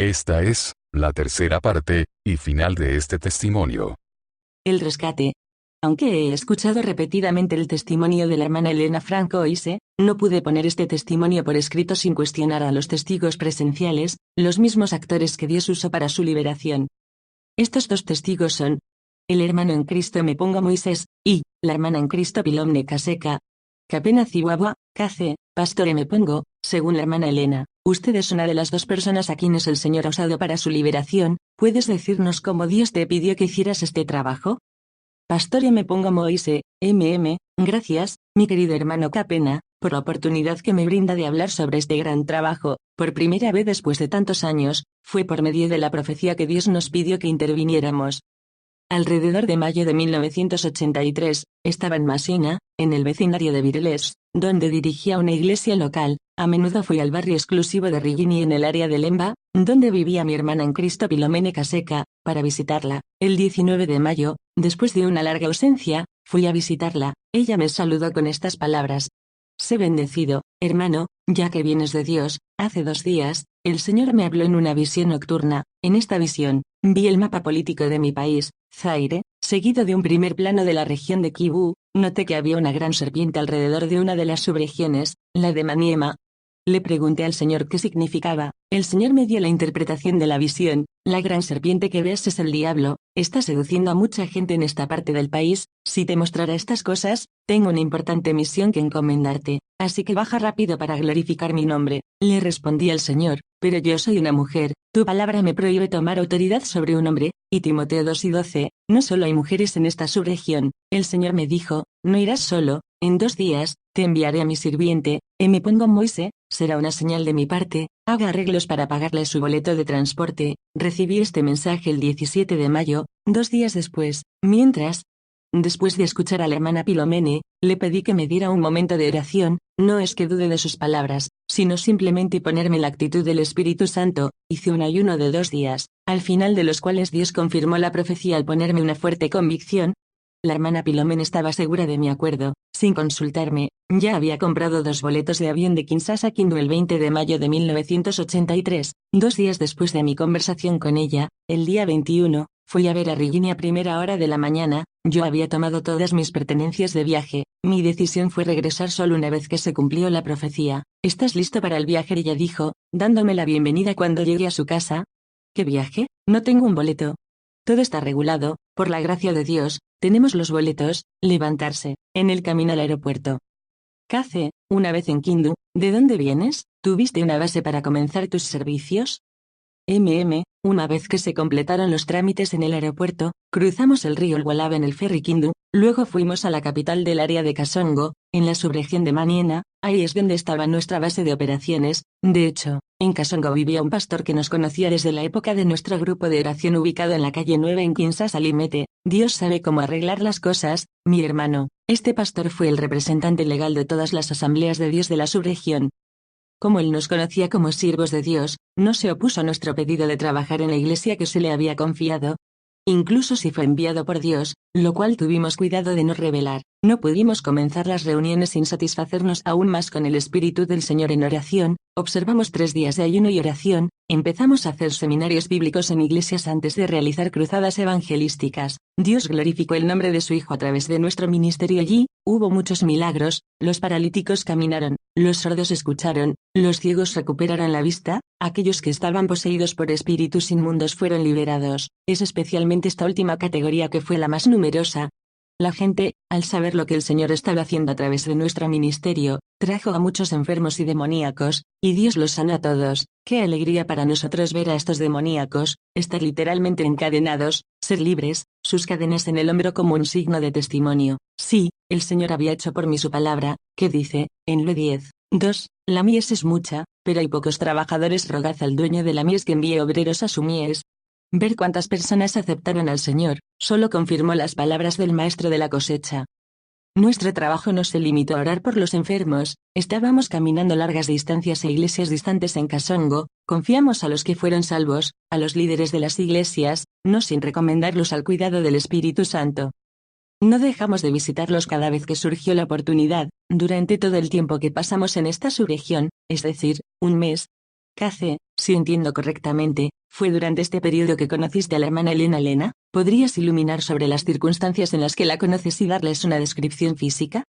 Esta es la tercera parte y final de este testimonio. El rescate. Aunque he escuchado repetidamente el testimonio de la hermana Elena Francoise, no pude poner este testimonio por escrito sin cuestionar a los testigos presenciales, los mismos actores que Dios usó para su liberación. Estos dos testigos son el hermano en Cristo Me Pongo Moisés, y la hermana en Cristo Pilomne Caseca. Capena Cihuahua, KC, Pastore Me Pongo, según la hermana Elena. Usted es una de las dos personas a quienes el Señor ha usado para su liberación. ¿Puedes decirnos cómo Dios te pidió que hicieras este trabajo? Pastore Me Pongo Moise, gracias, mi querido hermano Capena, por la oportunidad que me brinda de hablar sobre este gran trabajo. Por primera vez después de tantos años, fue por medio de la profecía que Dios nos pidió que interviniéramos. Alrededor de mayo de 1983, estaba en Masina, en el vecindario de Virles, donde dirigía una iglesia local. A menudo fui al barrio exclusivo de Rigini en el área de Lemba, donde vivía mi hermana en Cristo Pilomene Caseca, para visitarla. El 19 de mayo, después de una larga ausencia, fui a visitarla. Ella me saludó con estas palabras: sé bendecido, hermano, ya que vienes de Dios. Hace 2 días, el Señor me habló en una visión nocturna. En esta visión, vi el mapa político de mi país, Zaire, seguido de un primer plano de la región de Kibú. Noté que había una gran serpiente alrededor de una de las subregiones, la de Maniema. Le pregunté al Señor qué significaba. El Señor me dio la interpretación de la visión: la gran serpiente que ves es el diablo, está seduciendo a mucha gente en esta parte del país. Si te mostrara estas cosas, tengo una importante misión que encomendarte, así que baja rápido para glorificar mi nombre. Le respondí al Señor: pero yo soy una mujer, tu palabra me prohíbe tomar autoridad sobre un hombre. Y Timoteo 2:12, no solo hay mujeres en esta subregión. El Señor me dijo: no irás solo, en 2 días, te enviaré a mi sirviente, Me Pongo Moise, será una señal de mi parte, haga arreglos para pagarle su boleto de transporte. Recibí este mensaje el 17 de mayo, 2 días después, después de escuchar a la hermana Pilomene, le pedí que me diera un momento de oración. No es que dude de sus palabras, sino simplemente ponerme en la actitud del Espíritu Santo. Hice un ayuno de 2 días, al final de los cuales Dios confirmó la profecía al ponerme una fuerte convicción. La hermana Pilomene estaba segura de mi acuerdo. Sin consultarme, ya había comprado 2 boletos de avión de Kinshasa a Kindu el 20 de mayo de 1983, 2 días después de mi conversación con ella. El día 21, fui a ver a Rigini a primera hora de la mañana. Yo había tomado todas mis pertenencias de viaje. Mi decisión fue regresar solo una vez que se cumplió la profecía. ¿Estás listo para el viaje?, ella dijo, dándome la bienvenida cuando llegué a su casa. ¿Qué viaje? No tengo un boleto. Todo está regulado, por la gracia de Dios, tenemos los boletos. Levantarse, en el camino al aeropuerto. KC, una vez en Kindu, ¿de dónde vienes? ¿Tuviste una base para comenzar tus servicios? Una vez que se completaron los trámites en el aeropuerto, cruzamos el río Lualaba en el ferry Kindu, luego fuimos a la capital del área de Kasongo, en la subregión de Maniema. Ahí es donde estaba nuestra base de operaciones. De hecho, en Kasongo vivía un pastor que nos conocía desde la época de nuestro grupo de oración ubicado en la calle 9 en Kinshasa Limete. Dios sabe cómo arreglar las cosas, mi hermano. Este pastor fue el representante legal de todas las asambleas de Dios de la subregión. Como él nos conocía como siervos de Dios, no se opuso a nuestro pedido de trabajar en la iglesia que se le había confiado. Incluso si fue enviado por Dios, lo cual tuvimos cuidado de no revelar. No pudimos comenzar las reuniones sin satisfacernos aún más con el Espíritu del Señor en oración. Observamos 3 días de ayuno y oración. Empezamos a hacer seminarios bíblicos en iglesias antes de realizar cruzadas evangelísticas. Dios glorificó el nombre de su Hijo a través de nuestro ministerio allí. Hubo muchos milagros. Los paralíticos caminaron, los sordos escucharon, los ciegos recuperaron la vista, aquellos que estaban poseídos por espíritus inmundos fueron liberados. Es especialmente esta última categoría que fue la más numerosa. La gente, al saber lo que el Señor estaba haciendo a través de nuestro ministerio, trajo a muchos enfermos y demoníacos, y Dios los sanó a todos. Qué alegría para nosotros ver a estos demoníacos, estar literalmente encadenados, ser libres, sus cadenas en el hombro como un signo de testimonio. Sí, el Señor había hecho por mí su palabra, que dice, en Lo 10:2, la mies es mucha, pero hay pocos trabajadores. Rogad al dueño de la mies que envíe obreros a su mies. Ver cuántas personas aceptaron al Señor, solo confirmó las palabras del maestro de la cosecha. Nuestro trabajo no se limitó a orar por los enfermos. Estábamos caminando largas distancias a iglesias distantes en Kasongo. Confiamos a los que fueron salvos, a los líderes de las iglesias, no sin recomendarlos al cuidado del Espíritu Santo. No dejamos de visitarlos cada vez que surgió la oportunidad. Durante todo el tiempo que pasamos en esta subregión, es decir, un mes, KC, si entiendo correctamente, ¿fue durante este periodo que conociste a la hermana Elena? ¿Podrías iluminar sobre las circunstancias en las que la conoces y darles una descripción física?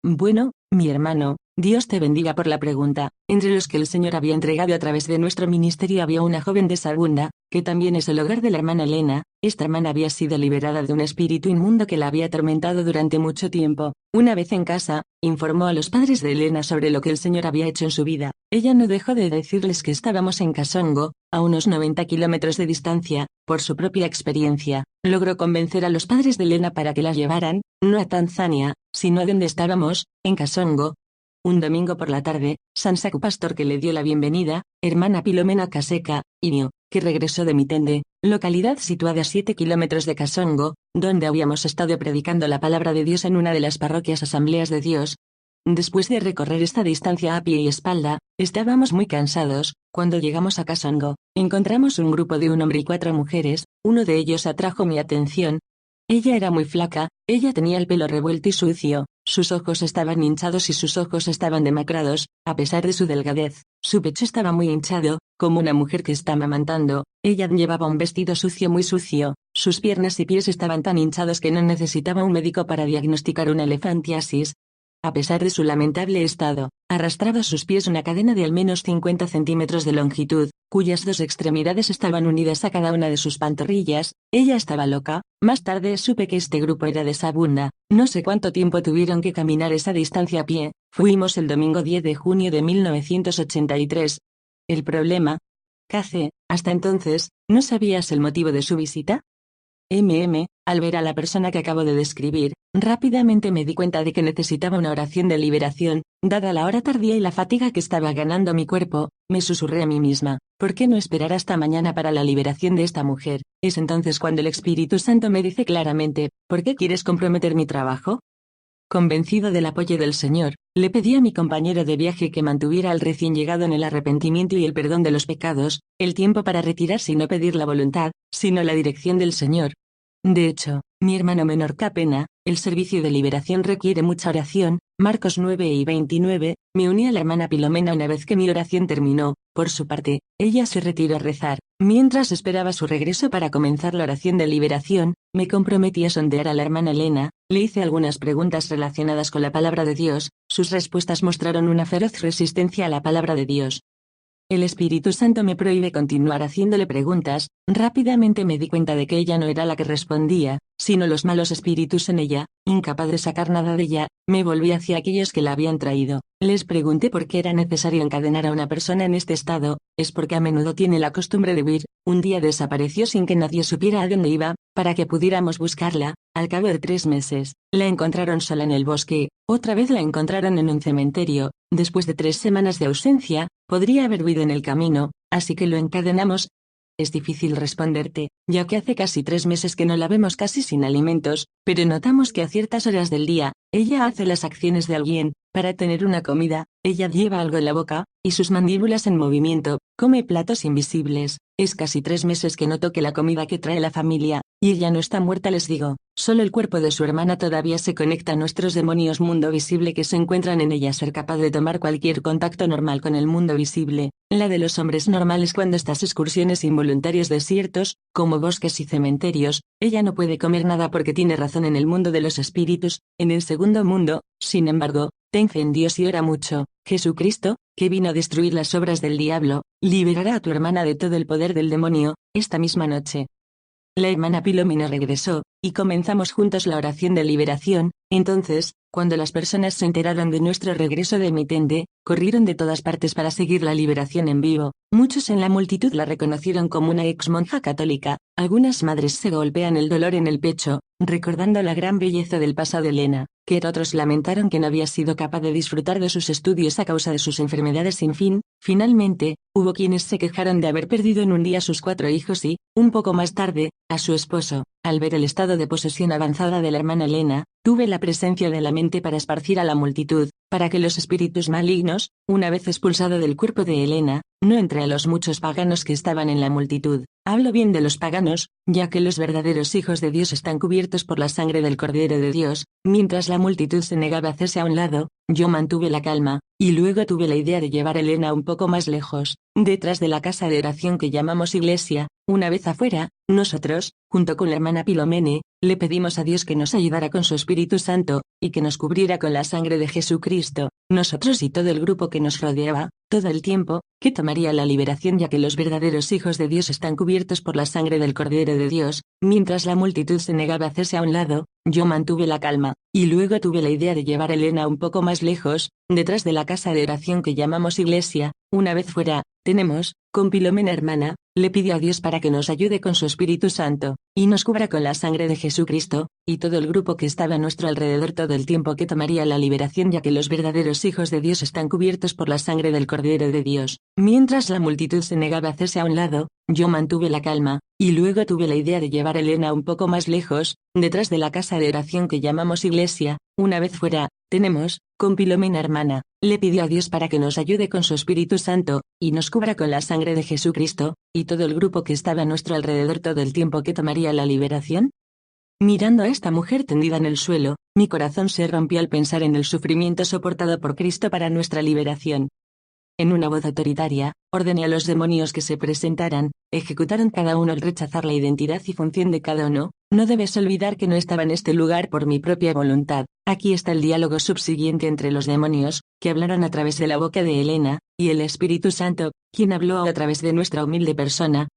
Bueno, mi hermano, Dios te bendiga por la pregunta. Entre los que el Señor había entregado a través de nuestro ministerio había una joven de Sagunda, que también es el hogar de la hermana Elena. Esta hermana había sido liberada de un espíritu inmundo que la había atormentado durante mucho tiempo. Una vez en casa, informó a los padres de Elena sobre lo que el Señor había hecho en su vida. Ella no dejó de decirles que estábamos en Kasongo, a unos 90 kilómetros de distancia. Por su propia experiencia, logró convencer a los padres de Elena para que la llevaran, no a Tanzania, sino a donde estábamos, en Kasongo. Un domingo por la tarde, Sansaku pastor que le dio la bienvenida, hermana Pilomena Kaseka, Inyo, que regresó de Mitende, localidad situada a 7 kilómetros de Kasongo, donde habíamos estado predicando la palabra de Dios en una de las parroquias Asambleas de Dios. Después de recorrer esta distancia a pie y espalda, estábamos muy cansados. Cuando llegamos a Kasongo, encontramos un grupo de un hombre y 4 mujeres. Uno de ellos atrajo mi atención. Ella era muy flaca, ella tenía el pelo revuelto y sucio, sus ojos estaban hinchados y sus ojos estaban demacrados, a pesar de su delgadez. Su pecho estaba muy hinchado, como una mujer que está amamantando. Ella llevaba un vestido sucio, muy sucio. Sus piernas y pies estaban tan hinchados que no necesitaba un médico para diagnosticar una elefantiasis. A pesar de su lamentable estado, arrastraba a sus pies una cadena de al menos 50 centímetros de longitud, cuyas 2 extremidades estaban unidas a cada una de sus pantorrillas. Ella estaba loca. Más tarde supe que este grupo era de Sabunda. No sé cuánto tiempo tuvieron que caminar esa distancia a pie. Fuimos el domingo 10 de junio de 1983. El problema. KC, hasta entonces, ¿no sabías el motivo de su visita? Al ver a la persona que acabo de describir, rápidamente me di cuenta de que necesitaba una oración de liberación. Dada la hora tardía y la fatiga que estaba ganando mi cuerpo, me susurré a mí misma, ¿por qué no esperar hasta mañana para la liberación de esta mujer? Es entonces cuando el Espíritu Santo me dice claramente, ¿por qué quieres comprometer mi trabajo? Convencido del apoyo del Señor, le pedí a mi compañero de viaje que mantuviera al recién llegado en el arrepentimiento y el perdón de los pecados, el tiempo para retirarse y no pedir la voluntad, sino la dirección del Señor. De hecho, mi hermano menor Capena, el servicio de liberación requiere mucha oración. Marcos 9:29, me uní a la hermana Pilomena una vez que mi oración terminó. Por su parte, ella se retiró a rezar. Mientras esperaba su regreso para comenzar la oración de liberación, me comprometí a sondear a la hermana Elena. Le hice algunas preguntas relacionadas con la palabra de Dios. Sus respuestas mostraron una feroz resistencia a la palabra de Dios. El Espíritu Santo me prohíbe continuar haciéndole preguntas. Rápidamente me di cuenta de que ella no era la que respondía, sino los malos espíritus en ella. Incapaz de sacar nada de ella, me volví hacia aquellos que la habían traído. Les pregunté por qué era necesario encadenar a una persona en este estado. Es porque a menudo tiene la costumbre de huir. Un día desapareció sin que nadie supiera a dónde iba, para que pudiéramos buscarla. Al cabo de 3 meses, la encontraron sola en el bosque. Otra vez la encontraron en un cementerio. Después de 3 semanas de ausencia, podría haber huido en el camino, así que lo encadenamos. Es difícil responderte, ya que hace casi 3 meses que no la vemos casi sin alimentos, pero notamos que a ciertas horas del día, ella hace las acciones de alguien. Para tener una comida, ella lleva algo en la boca, y sus mandíbulas en movimiento, come platos invisibles. Es casi 3 meses que no toque la comida que trae la familia, y ella no está muerta, les digo. Solo el cuerpo de su hermana todavía se conecta a nuestros demonios mundo visible que se encuentran en ella. Ser capaz de tomar cualquier contacto normal con el mundo visible, la de los hombres normales cuando estas excursiones involuntarios desiertos, como bosques y cementerios, ella no puede comer nada porque tiene razón en el mundo de los espíritus. En el segundo mundo, sin embargo, ten fe en Dios y ora mucho. Jesucristo, que vino a destruir las obras del diablo, liberará a tu hermana de todo el poder del demonio, esta misma noche. La hermana Pilomena regresó, y comenzamos juntos la oración de liberación. Entonces, cuando las personas se enteraron de nuestro regreso de Mitende, corrieron de todas partes para seguir la liberación en vivo. Muchos en la multitud la reconocieron como una ex monja católica. Algunas madres se golpean el dolor en el pecho, recordando la gran belleza del pasado de Elena, que otros lamentaron que no había sido capaz de disfrutar de sus estudios a causa de sus enfermedades sin fin. Finalmente, hubo quienes se quejaron de haber perdido en un día a sus 4 hijos y, un poco más tarde, a su esposo. Al ver el estado de posesión avanzada de la hermana Elena, tuve la presencia de la mente para esparcir a la multitud, para que los espíritus malignos, una vez expulsado del cuerpo de Helena, no entre a los muchos paganos que estaban en la multitud. Hablo bien de los paganos, ya que los verdaderos hijos de Dios están cubiertos por la sangre del Cordero de Dios. Mientras la multitud se negaba a hacerse a un lado, yo mantuve la calma, y luego tuve la idea de llevar a Helena un poco más lejos, detrás de la casa de oración que llamamos iglesia. Una vez afuera, nosotros, junto con la hermana Pilomene, le pedimos a Dios que nos ayudara con su Espíritu Santo, y que nos cubriera con la sangre de Jesucristo. Nosotros y todo el grupo que nos rodeaba, todo el tiempo, que tomaría la liberación, ya que los verdaderos hijos de Dios están cubiertos por la sangre del Cordero de Dios. Mientras la multitud se negaba a hacerse a un lado, yo mantuve la calma, y luego tuve la idea de llevar a Helena un poco más lejos, detrás de la casa de oración que llamamos iglesia. Una vez fuera, tenemos, con Pilomena hermana, le pidió a Dios para que nos ayude con su Espíritu Santo, y nos cubra con la sangre de Jesucristo, y todo el grupo que estaba a nuestro alrededor todo el tiempo que tomaría la liberación, ya que los verdaderos hijos de Dios están cubiertos por la sangre del Cordero de Dios. Mientras la multitud se negaba a hacerse a un lado, yo mantuve la calma, y luego tuve la idea de llevar a Helena un poco más lejos, detrás de la casa de oración que llamamos iglesia. Una vez fuera, tenemos, con Pilomena hermana, le pidió a Dios para que nos ayude con su Espíritu Santo, y nos cubra con la sangre de Jesucristo, y todo el grupo que estaba a nuestro alrededor todo el tiempo que tomaría la liberación. Mirando a esta mujer tendida en el suelo, mi corazón se rompió al pensar en el sufrimiento soportado por Cristo para nuestra liberación. En una voz autoritaria, ordené a los demonios que se presentaran. Ejecutaron cada uno al rechazar la identidad y función de cada uno. No debes olvidar que no estaba en este lugar por mi propia voluntad. Aquí está el diálogo subsiguiente entre los demonios, que hablaron a través de la boca de Helena, y el Espíritu Santo, quien habló a través de nuestra humilde persona.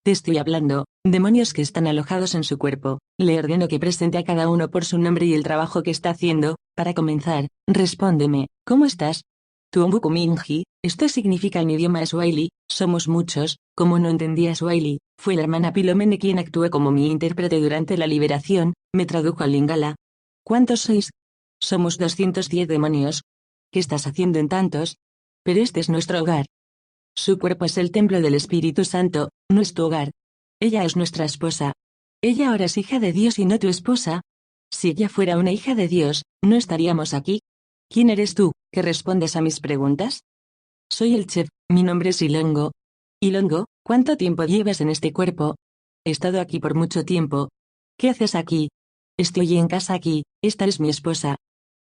Te estoy hablando, demonios que están alojados en su cuerpo. Le ordeno que presente a cada uno por su nombre y el trabajo que está haciendo. Para comenzar, respóndeme, ¿cómo estás? Tuombuku Minji, esto significa en idioma swahili, somos muchos. Como no entendía swahili, fue la hermana Pilomene quien actuó como mi intérprete durante la liberación, me tradujo al lingala. ¿Cuántos sois? Somos 210 demonios. ¿Qué estás haciendo en tantos? Pero este es nuestro hogar. Su cuerpo es el templo del Espíritu Santo, no es tu hogar. Ella es nuestra esposa. Ella ahora es hija de Dios y no tu esposa. Si ella fuera una hija de Dios, no estaríamos aquí. ¿Quién eres tú, que respondes a mis preguntas? Soy el chef, mi nombre es Ilongo. Ilongo, ¿cuánto tiempo llevas en este cuerpo? He estado aquí por mucho tiempo. ¿Qué haces aquí? Estoy en casa aquí, esta es mi esposa.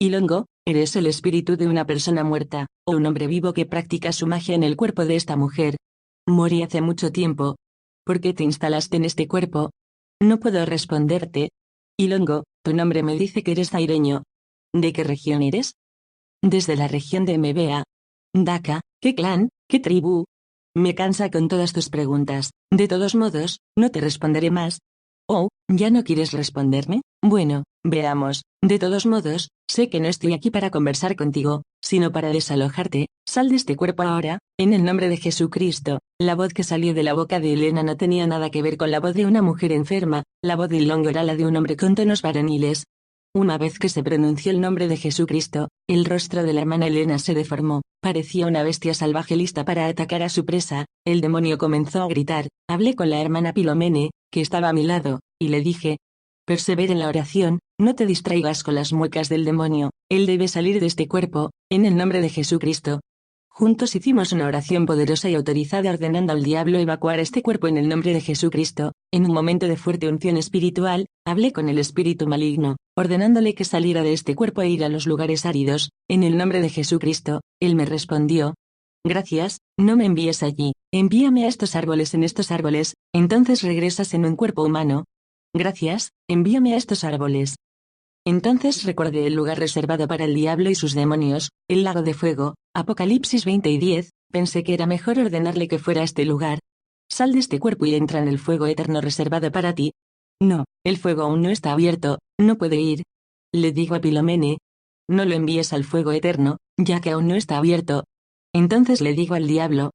Ilongo, eres el espíritu de una persona muerta, o un hombre vivo que practica su magia en el cuerpo de esta mujer. Morí hace mucho tiempo. ¿Por qué te instalaste en este cuerpo? No puedo responderte. Ilongo, tu nombre me dice que eres zaireño. ¿De qué región eres? Desde la región de Mbea. Dhaka, ¿qué clan, qué tribu? Me cansa con todas tus preguntas. De todos modos, no te responderé más. Oh, ¿ya no quieres responderme? Bueno, veamos. De todos modos, sé que no estoy aquí para conversar contigo, sino para desalojarte. Sal de este cuerpo ahora, en el nombre de Jesucristo. La voz que salió de la boca de Helena no tenía nada que ver con la voz de una mujer enferma. La voz de Ilongo era la de un hombre con tonos varoniles. Una vez que se pronunció el nombre de Jesucristo, el rostro de la hermana Helena se deformó. Parecía una bestia salvaje lista para atacar a su presa. El demonio comenzó a gritar. Hablé con la hermana Pilomene, que estaba a mi lado, y le dije: persevera en la oración, no te distraigas con las muecas del demonio, él debe salir de este cuerpo, en el nombre de Jesucristo. Juntos hicimos una oración poderosa y autorizada ordenando al diablo evacuar este cuerpo en el nombre de Jesucristo. En un momento de fuerte unción espiritual, hablé con el espíritu maligno, ordenándole que saliera de este cuerpo e ir a los lugares áridos, en el nombre de Jesucristo. Él me respondió: gracias, no me envíes allí, envíame a estos árboles. En estos árboles, entonces regresas en un cuerpo humano. Gracias, envíame a estos árboles. Entonces recordé el lugar reservado para el diablo y sus demonios, el lago de fuego, Apocalipsis 20 y 10, pensé que era mejor ordenarle que fuera a este lugar. Sal de este cuerpo y entra en el fuego eterno reservado para ti. No, el fuego aún no está abierto, no puede ir. Le digo a Pilomene: no lo envíes al fuego eterno, ya que aún no está abierto. Entonces le digo al diablo: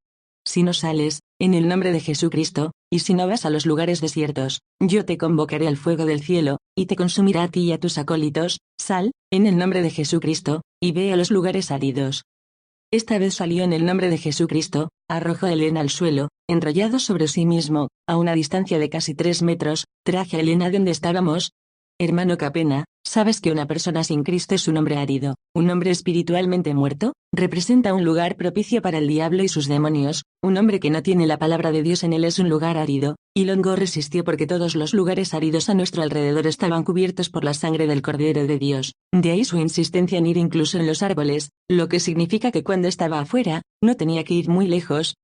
si no sales, en el nombre de Jesucristo, y si no vas a los lugares desiertos, yo te convocaré al fuego del cielo, y te consumirá a ti y a tus acólitos. Sal, en el nombre de Jesucristo, y ve a los lugares áridos. Esta vez salió en el nombre de Jesucristo, arrojó a Helena al suelo, enrollado sobre sí mismo, a una distancia de casi 3 metros, traje a Helena donde estábamos. Hermano Capena, ¿sabes que una persona sin Cristo es un hombre árido, un hombre espiritualmente muerto? Representa un lugar propicio para el diablo y sus demonios. Un hombre que no tiene la palabra de Dios en él es un lugar árido. Y Longo resistió porque todos los lugares áridos a nuestro alrededor estaban cubiertos por la sangre del Cordero de Dios. De ahí su insistencia en ir incluso en los árboles, lo que significa que cuando estaba afuera, no tenía que ir muy lejos.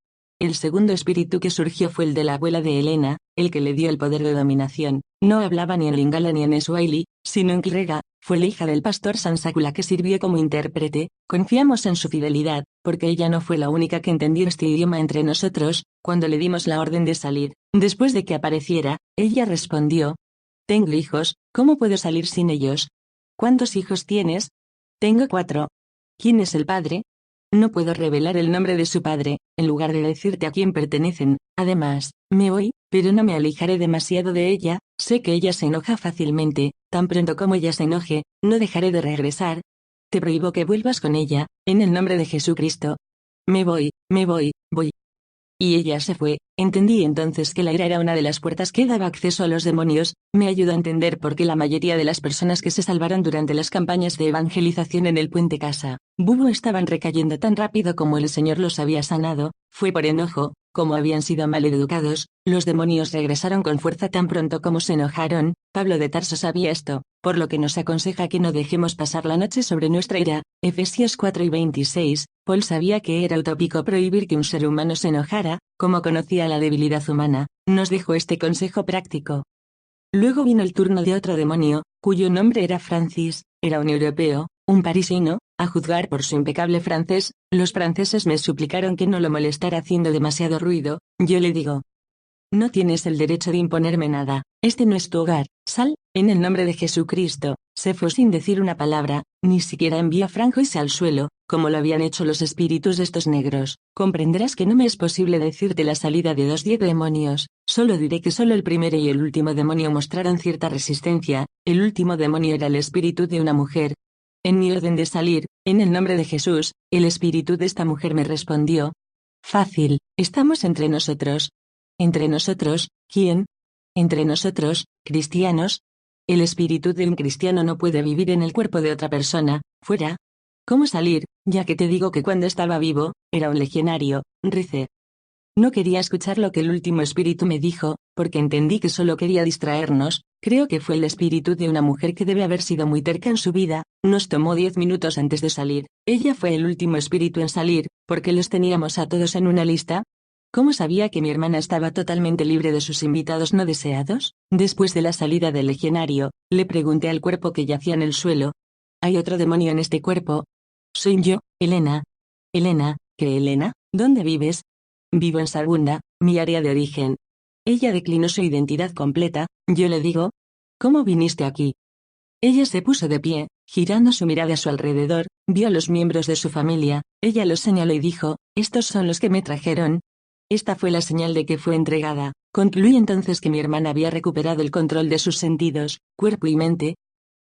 El segundo espíritu que surgió fue el de la abuela de Elena, el que le dio el poder de dominación. No hablaba ni en lingala ni en swahili, sino en kirega. Fue la hija del pastor Sansakula que sirvió como intérprete. Confiamos en su fidelidad, porque ella no fue la única que entendió este idioma entre nosotros. Cuando le dimos la orden de salir, después de que apareciera, ella respondió: «Tengo hijos, ¿cómo puedo salir sin ellos?» «¿Cuántos hijos tienes?» «Tengo 4». «¿Quién es el padre?» «No puedo revelar el nombre de su padre, en lugar de decirte a quién pertenecen. Además, me voy, pero no me alejaré demasiado de ella. Sé que ella se enoja fácilmente. Tan pronto como ella se enoje, no dejaré de regresar. Te prohíbo que vuelvas con ella, en el nombre de Jesucristo». Me voy, voy. Y ella se fue. Entendí entonces que la ira era una de las puertas que daba acceso a los demonios. Me ayudó a entender por qué la mayoría de las personas que se salvaron durante las campañas de evangelización en el Puente Casa Bubu estaban recayendo tan rápido como el Señor los había sanado. Fue por enojo. Como habían sido mal educados, los demonios regresaron con fuerza tan pronto como se enojaron. Pablo de Tarso sabía esto, por lo que nos aconseja que no dejemos pasar la noche sobre nuestra ira. Efesios 4:26. Paul sabía que era utópico prohibir que un ser humano se enojara. Como conocía la debilidad humana, nos dejó este consejo práctico. Luego vino el turno de otro demonio, cuyo nombre era Francis. Era un europeo, un parisino. A juzgar por su impecable francés, los franceses me suplicaron que no lo molestara haciendo demasiado ruido. Yo le digo: «No tienes el derecho de imponerme nada. Este no es tu hogar. Sal, en el nombre de Jesucristo». Se fue sin decir una palabra. Ni siquiera envió a Francois al suelo, como lo habían hecho los espíritus de estos negros. Comprenderás que no me es posible decirte la salida de 10 demonios. Solo diré que solo el primero y el último demonio mostraron cierta resistencia. El último demonio era el espíritu de una mujer. En mi orden de salir, en el nombre de Jesús, el espíritu de esta mujer me respondió: «Fácil, estamos entre nosotros». «¿Entre nosotros? ¿Quién?» «Entre nosotros, cristianos». «El espíritu de un cristiano no puede vivir en el cuerpo de otra persona. Fuera». «¿Cómo salir, ya que te digo que cuando estaba vivo, era un legionario?» Ricé. No quería escuchar lo que el último espíritu me dijo, porque entendí que solo quería distraernos. Creo que fue el espíritu de una mujer que debe haber sido muy terca en su vida. Nos tomó 10 minutos antes de salir. Ella fue el último espíritu en salir, porque los teníamos a todos en una lista. ¿Cómo sabía que mi hermana estaba totalmente libre de sus invitados no deseados? Después de la salida del legionario, le pregunté al cuerpo que yacía en el suelo: «¿Hay otro demonio en este cuerpo?» «Soy yo, Elena». «Elena, ¿qué Elena? ¿Dónde vives?» «Vivo en Sargunda, mi área de origen». Ella declinó su identidad completa. Yo le digo: «¿Cómo viniste aquí?» Ella se puso de pie, girando su mirada a su alrededor, vio a los miembros de su familia. Ella los señaló y dijo: «Estos son los que me trajeron». Esta fue la señal de que fue entregada. Concluí entonces que mi hermana había recuperado el control de sus sentidos, cuerpo y mente.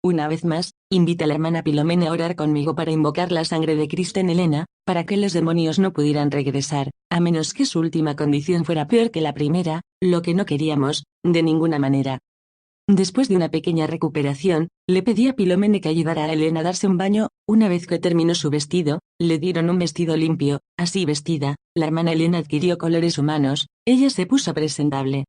Una vez más, invité a la hermana Pilomene a orar conmigo para invocar la sangre de Cristo en Elena, para que los demonios no pudieran regresar, a menos que su última condición fuera peor que la primera, lo que no queríamos, de ninguna manera. Después de una pequeña recuperación, le pedí a Pilomene que ayudara a Elena a darse un baño. Una vez que terminó su vestido, le dieron un vestido limpio. Así vestida, la hermana Elena adquirió colores humanos. Ella se puso presentable.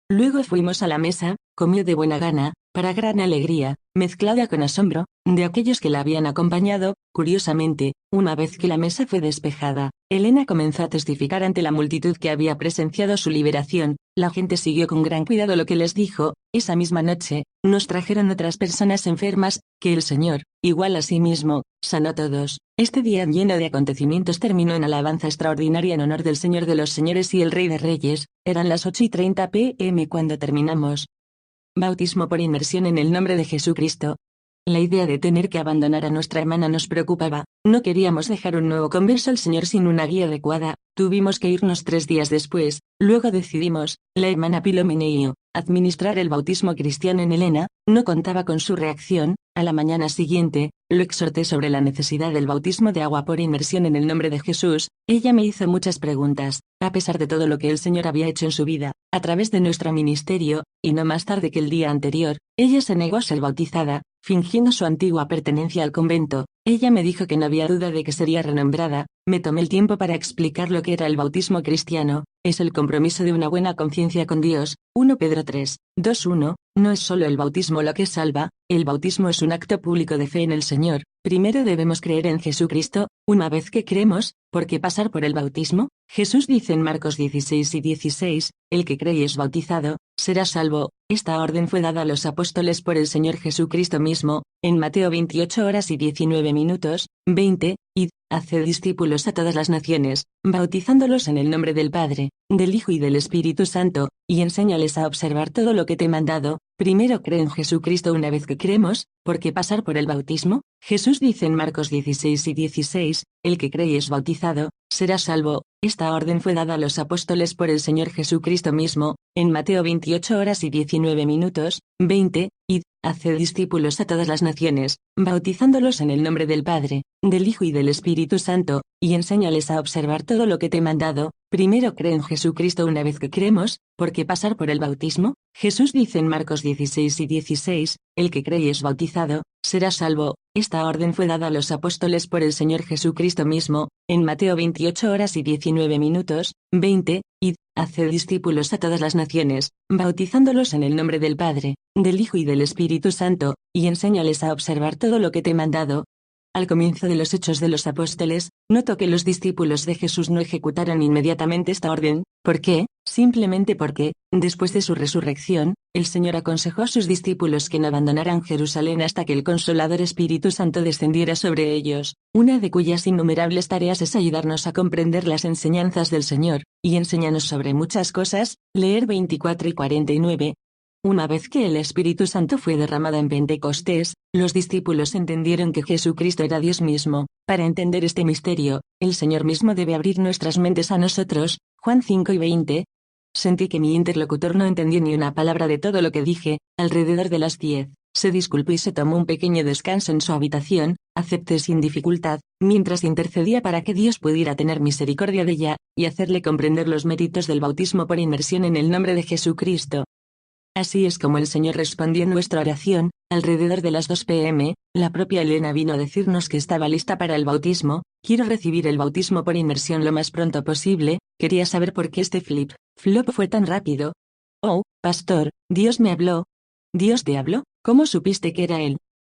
Luego fuimos a la mesa, comió de buena gana, para gran alegría, mezclada con asombro, de aquellos que la habían acompañado. Curiosamente, una vez que la mesa fue despejada, Elena comenzó a testificar ante la multitud que había presenciado su liberación. La gente siguió con gran cuidado lo que les dijo. Esa misma noche, nos trajeron otras personas enfermas, que el Señor, igual a sí mismo, sanó a todos. Este día lleno de acontecimientos terminó en alabanza extraordinaria en honor del Señor de los Señores y el Rey de Reyes. Eran las 8:30 p.m. cuando terminamos. Bautismo por inmersión en el nombre de Jesucristo. La idea de tener que abandonar a nuestra hermana nos preocupaba. No queríamos dejar un nuevo converso al Señor sin una guía adecuada. Tuvimos que irnos 3 días después. Luego decidimos, la hermana Pilomene y yo, administrar el bautismo cristiano en Elena. No contaba con su reacción. A la mañana siguiente, lo exhorté sobre la necesidad del bautismo de agua por inmersión en el nombre de Jesús. Ella me hizo muchas preguntas, a pesar de todo lo que el Señor había hecho en su vida, a través de nuestro ministerio, y no más tarde que el día anterior, Ella se negó a ser bautizada, fingiendo su antigua pertenencia al convento. Ella me dijo que no había duda de que sería renombrada. Me tomé el tiempo para explicar lo que era el bautismo cristiano. Es el compromiso de una buena conciencia con Dios. 1 Pedro 3, 2:1. No es solo el bautismo lo que salva, el bautismo es un acto público de fe en el Señor. Primero debemos creer en Jesucristo. Una vez que creemos, ¿por qué pasar por el bautismo? Jesús dice en Marcos 16:16, el que cree y es bautizado, será salvo. Esta orden fue dada a los apóstoles por el Señor Jesucristo mismo, en Mateo 28:19, 20, id, haced discípulos a todas las naciones, bautizándolos en el nombre del Padre, del Hijo y del Espíritu Santo, y enséñales a observar todo lo que te he mandado. Primero cree en Jesucristo. Una vez que creemos, ¿por qué pasar por el bautismo? Jesús dice en Marcos 16:16, el que cree y es bautizado, será salvo. Esta orden fue dada a los apóstoles por el Señor Jesucristo mismo, en Mateo 28:19, 20, id, haced discípulos a todas las naciones, bautizándolos en el nombre del Padre, del Hijo y del Espíritu Santo, y enséñales a observar todo lo que te he mandado. Primero cree en Jesucristo. Una vez que creemos, ¿por qué pasar por el bautismo? Jesús dice en Marcos 16:16, el que cree y es bautizado, será salvo. Esta orden fue dada a los apóstoles por el Señor Jesucristo mismo, en Mateo 28:19, 20, id, haced discípulos a todas las naciones, bautizándolos en el nombre del Padre, del Hijo y del Espíritu Santo, y enséñales a observar todo lo que te he mandado. Al comienzo de los Hechos de los Apóstoles, noto que los discípulos de Jesús no ejecutaron inmediatamente esta orden. ¿Por qué? Simplemente porque, después de su resurrección, el Señor aconsejó a sus discípulos que no abandonaran Jerusalén hasta que el Consolador Espíritu Santo descendiera sobre ellos, una de cuyas innumerables tareas es ayudarnos a comprender las enseñanzas del Señor, y enséñanos sobre muchas cosas, leer 24 y 49. Una vez que el Espíritu Santo fue derramado en Pentecostés, los discípulos entendieron que Jesucristo era Dios mismo. Para entender este misterio, el Señor mismo debe abrir nuestras mentes a nosotros. Juan 5:20. Sentí que mi interlocutor no entendió ni una palabra de todo lo que dije. Alrededor de las 10, se disculpó y se tomó un pequeño descanso en su habitación. Acepté sin dificultad, mientras intercedía para que Dios pudiera tener misericordia de ella, y hacerle comprender los méritos del bautismo por inmersión en el nombre de Jesucristo. Así es como el Señor respondió en nuestra oración. Alrededor de las 2 p.m., la propia Elena vino a decirnos que estaba lista para el bautismo. Quiero recibir el bautismo por inmersión lo más pronto posible. Quería saber por qué este flop fue tan rápido. Oh, pastor, Dios me habló. ¿Dios te habló? ¿Cómo supiste que era Él?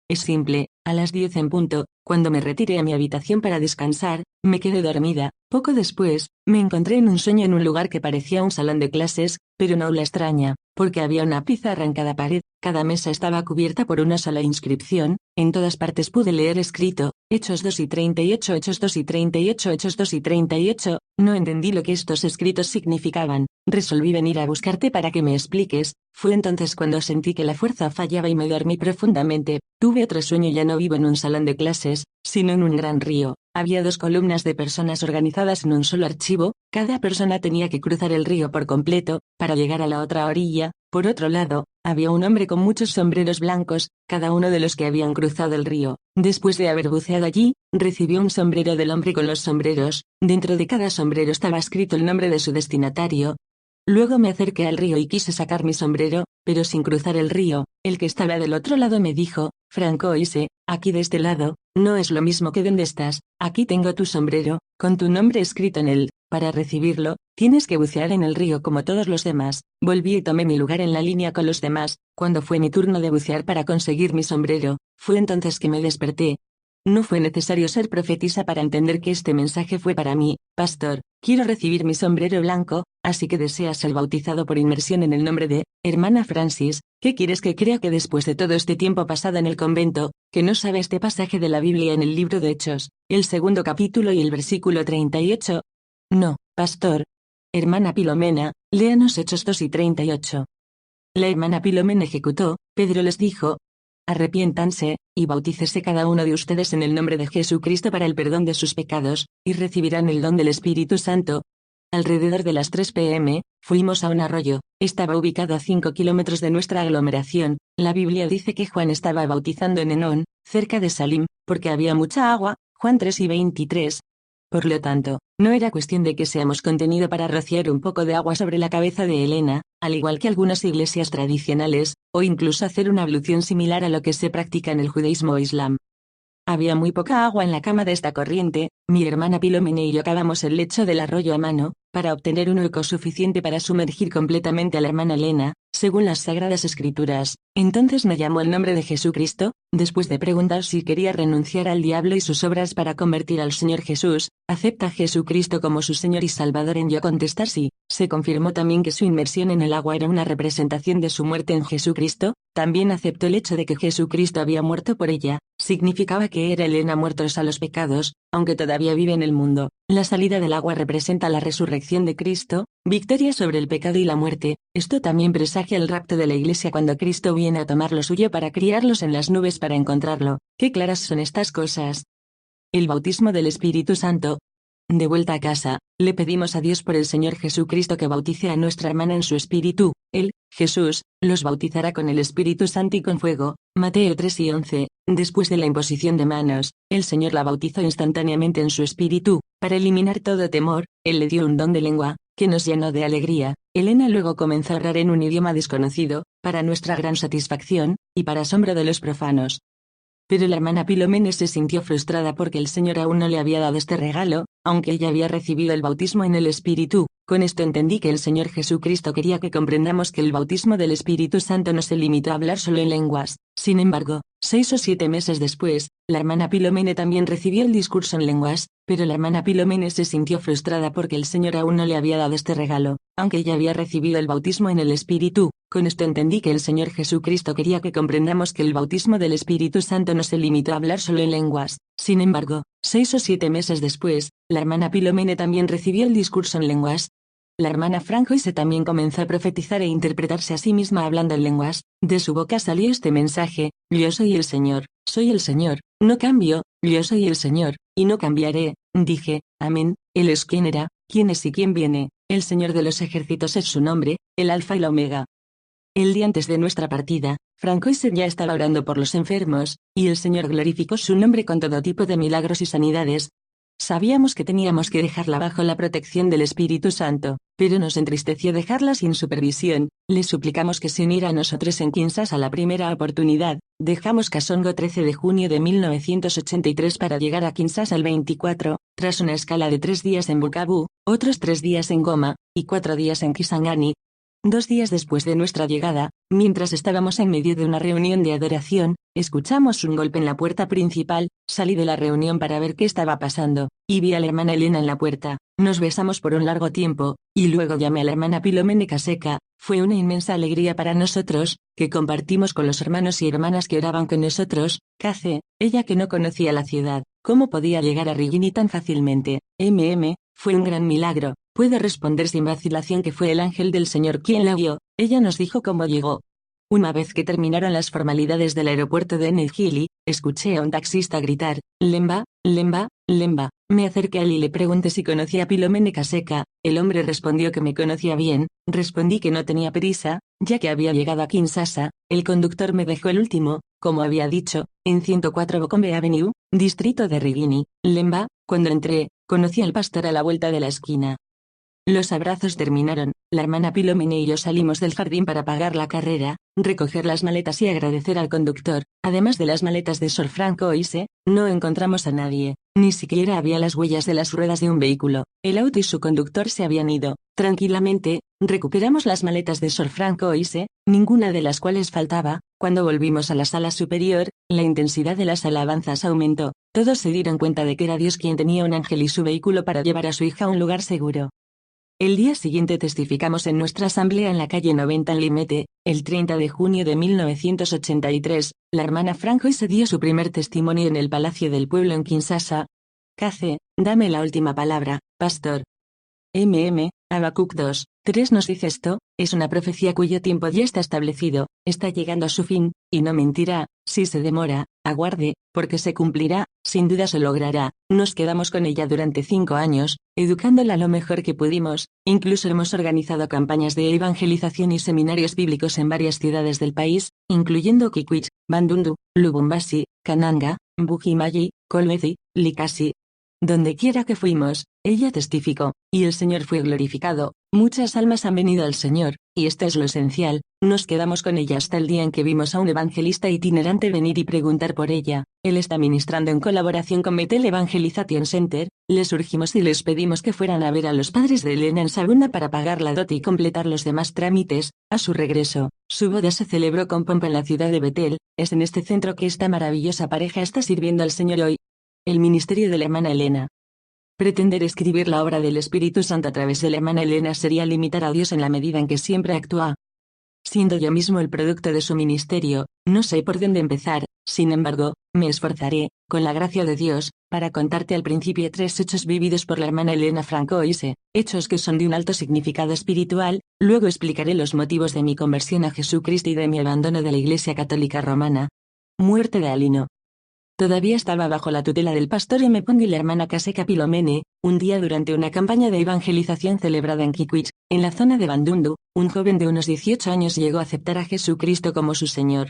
Es simple, a las 10 en punto, cuando me retiré a mi habitación para descansar, me quedé dormida. Poco después, me encontré en un sueño en un lugar que parecía un salón de clases, pero una aula extraña, porque había una pizarra en cada pared, cada mesa estaba cubierta por una sola inscripción. En todas partes pude leer escrito, Hechos 2 y 38, Hechos 2 y 38, Hechos 2 y 38, no entendí lo que estos escritos significaban. Resolví venir a buscarte para que me expliques. Fue entonces cuando sentí que la fuerza fallaba y me dormí profundamente. Tuve otro sueño. Ya no vivo en un salón de clases, sino en un gran río. Había 2 columnas de personas organizadas en un solo archivo. Cada persona tenía que cruzar el río por completo, para llegar a la otra orilla. Por otro lado, había un hombre con muchos sombreros blancos, cada uno de los que habían cruzado el río. Después de haber buceado allí, recibió un sombrero del hombre con los sombreros. Dentro de cada sombrero estaba escrito el nombre de su destinatario. Luego me acerqué al río y quise sacar mi sombrero, pero sin cruzar el río. El que estaba del otro lado me dijo, Francoise, aquí de este lado, no es lo mismo que donde estás. Aquí tengo tu sombrero, con tu nombre escrito en él. Para recibirlo, tienes que bucear en el río como todos los demás. Volví y tomé mi lugar en la línea con los demás. Cuando fue mi turno de bucear para conseguir mi sombrero, fue entonces que me desperté. No fue necesario ser profetisa para entender que este mensaje fue para mí. Pastor, quiero recibir mi sombrero blanco, así que deseas ser bautizado por inmersión en el nombre de, hermana Francis. ¿Qué quieres que crea? Que después de todo este tiempo pasado en el convento, que no sabe este pasaje de la Biblia en el libro de Hechos, el 2º capítulo y el versículo 38? No, pastor. Hermana Pilomena, léanos Hechos 2 y 38. La hermana Pilomena ejecutó. Pedro les dijo, arrepiéntanse, y bautícese cada uno de ustedes en el nombre de Jesucristo para el perdón de sus pecados, y recibirán el don del Espíritu Santo. Alrededor de las 3 p.m., fuimos a un arroyo. Estaba ubicado a 5 kilómetros de nuestra aglomeración. La Biblia dice que Juan estaba bautizando en Enón, cerca de Salim, porque había mucha agua. Juan 3 y 23. Por lo tanto, no era cuestión de que seamos contenido para rociar un poco de agua sobre la cabeza de Elena. al igual que algunas iglesias tradicionales, o incluso hacer una ablución similar a lo que se practica en el judaísmo o islam. Había muy poca agua en la cama de esta corriente, mi hermana Pilomene y yo cavamos el lecho del arroyo a mano, para obtener un hueco suficiente para sumergir completamente a la hermana Elena, según las Sagradas Escrituras. Entonces me llamó el nombre de Jesucristo, después de preguntar si quería renunciar al diablo y sus obras para convertir al Señor Jesús, ¿acepta a Jesucristo como su Señor y Salvador? En yo contestar sí. Se confirmó también que su inmersión en el agua era una representación de su muerte en Jesucristo. También aceptó el hecho de que Jesucristo había muerto por ella, significaba que era Elena muertos a los pecados, aunque todavía vive en el mundo. La salida del agua representa la resurrección de Cristo, victoria sobre el pecado y la muerte. Esto también presagia el rapto de la iglesia cuando Cristo viene a tomar lo suyo para criarlos en las nubes para encontrarlo. Qué claras son estas cosas. El bautismo del Espíritu Santo. De vuelta a casa, le pedimos a Dios por el Señor Jesucristo que bautice a nuestra hermana en su espíritu. Él, Jesús, los bautizará con el Espíritu Santo y con fuego. Mateo 3 y 11. Después de la imposición de manos, el Señor la bautizó instantáneamente en su espíritu. Para eliminar todo temor, Él le dio un don de lengua, que nos llenó de alegría. Elena luego comenzó a orar en un idioma desconocido, para nuestra gran satisfacción, y para asombro de los profanos. Pero la hermana Pilomene se sintió frustrada porque el Señor aún no le había dado este regalo, aunque ella había recibido el bautismo en el Espíritu. Con esto entendí que el Señor Jesucristo quería que comprendamos que el bautismo del Espíritu Santo no se limitó a hablar solo en lenguas. Sin embargo, 6 o 7 meses después, la hermana Pilomene también recibió el discurso en lenguas, pero la hermana Pilomene se sintió frustrada porque el Señor aún no le había dado este regalo, aunque ella había recibido el bautismo en el Espíritu. Con esto entendí que el Señor Jesucristo quería que comprendamos que el bautismo del Espíritu Santo no se limitó a hablar solo en lenguas. Sin embargo, 6 o 7 meses después, la hermana Pilomene también recibió el discurso en lenguas. La hermana Francoise también comenzó a profetizar e interpretarse a sí misma hablando en lenguas. De su boca salió este mensaje: yo soy el Señor, no cambio, yo soy el Señor, y no cambiaré. Dije, amén. Él es quien era, quién es y quién viene, el Señor de los ejércitos es su nombre, el Alfa y la Omega. El día antes de nuestra partida, Francoise ya estaba orando por los enfermos, y el Señor glorificó su nombre con todo tipo de milagros y sanidades. Sabíamos que teníamos que dejarla bajo la protección del Espíritu Santo, pero nos entristeció dejarla sin supervisión. Le suplicamos que se uniera a nosotros en Kinshasa a la primera oportunidad. Dejamos Kasongo 13 de junio de 1983 para llegar a Kinshasa el 24, tras una escala de 3 días en Bukavu, otros 3 días en Goma, y 4 días en Kisangani. 2 días después de nuestra llegada, mientras estábamos en medio de una reunión de adoración, escuchamos un golpe en la puerta principal. Salí de la reunión para ver qué estaba pasando, y vi a la hermana Elena en la puerta. Nos besamos por un largo tiempo, y luego llamé a la hermana Pilomene Kaseka. Fue una inmensa alegría para nosotros, que compartimos con los hermanos y hermanas que oraban con nosotros. Kaze, ella que no conocía la ciudad, ¿cómo podía llegar a Rigini tan fácilmente? Fue un gran milagro. Puedo responder sin vacilación que fue el ángel del Señor quien la guió. Ella nos dijo cómo llegó. Una vez que terminaron las formalidades del aeropuerto de Nejili, escuché a un taxista gritar, Lemba, Lemba, Lemba. Me acerqué a él y le pregunté si conocía a Pilomene Kaseka. El hombre respondió que me conocía bien. Respondí que no tenía prisa, ya que había llegado a Kinshasa. El conductor me dejó el último, como había dicho, en 104 Bokombe Avenue, distrito de Rigini. Lemba. Cuando entré, conocí al pastor a la vuelta de la esquina. Los abrazos terminaron. La hermana Pilomene y yo salimos del jardín para pagar la carrera, recoger las maletas y agradecer al conductor. Además de las maletas de Sor Francoise, no encontramos a nadie. Ni siquiera había las huellas de las ruedas de un vehículo. El auto y su conductor se habían ido. Tranquilamente, recuperamos las maletas de Sor Francoise, ninguna de las cuales faltaba. Cuando volvimos a la sala superior, la intensidad de las alabanzas aumentó. Todos se dieron cuenta de que era Dios quien tenía un ángel y su vehículo para llevar a su hija a un lugar seguro. El día siguiente testificamos en nuestra asamblea en la calle 90 en Limete. El 30 de junio de 1983, la hermana Francoise dio su primer testimonio en el Palacio del Pueblo en Kinshasa. Kaze, dame la última palabra, pastor. Habacuc 2:3 nos dice esto, es una profecía cuyo tiempo ya está establecido, está llegando a su fin, y no mentirá. Si se demora, aguarde, porque se cumplirá, sin duda se logrará. Nos quedamos con ella durante 5 años, educándola lo mejor que pudimos. Incluso hemos organizado campañas de evangelización y seminarios bíblicos en varias ciudades del país, incluyendo Kikwit, Bandundu, Lubumbashi, Kananga, Mbujimayi, Kolwezi, Likasi. Donde quiera que fuimos, ella testificó, y el Señor fue glorificado. Muchas almas han venido al Señor, Y esto es lo esencial, nos quedamos con ella hasta el día en que vimos a un evangelista itinerante venir y preguntar por ella. Él está ministrando en colaboración con Bethel Evangelization Center. Les surgimos y les pedimos que fueran a ver a los padres de Elena en Saguna para pagar la dote y completar los demás trámites. A su regreso, su boda se celebró con pompa en la ciudad de Bethel. Es en este centro que esta maravillosa pareja está sirviendo al Señor hoy. El ministerio de la hermana Elena. Pretender escribir la obra del Espíritu Santo a través de la hermana Elena sería limitar a Dios en la medida en que siempre actúa. Siendo yo mismo el producto de su ministerio, no sé por dónde empezar. Sin embargo, me esforzaré, con la gracia de Dios, para contarte al principio 3 hechos vividos por la hermana Elena Francoise, hechos que son de un alto significado espiritual. Luego explicaré los motivos de mi conversión a Jesucristo y de mi abandono de la Iglesia Católica Romana. Muerte de Alino. Todavía estaba bajo la tutela del pastor M. Pong y la hermana Caseca Pilomene. Un día durante una campaña de evangelización celebrada en Kikwit, en la zona de Bandundu, un joven de unos 18 años llegó a aceptar a Jesucristo como su Señor.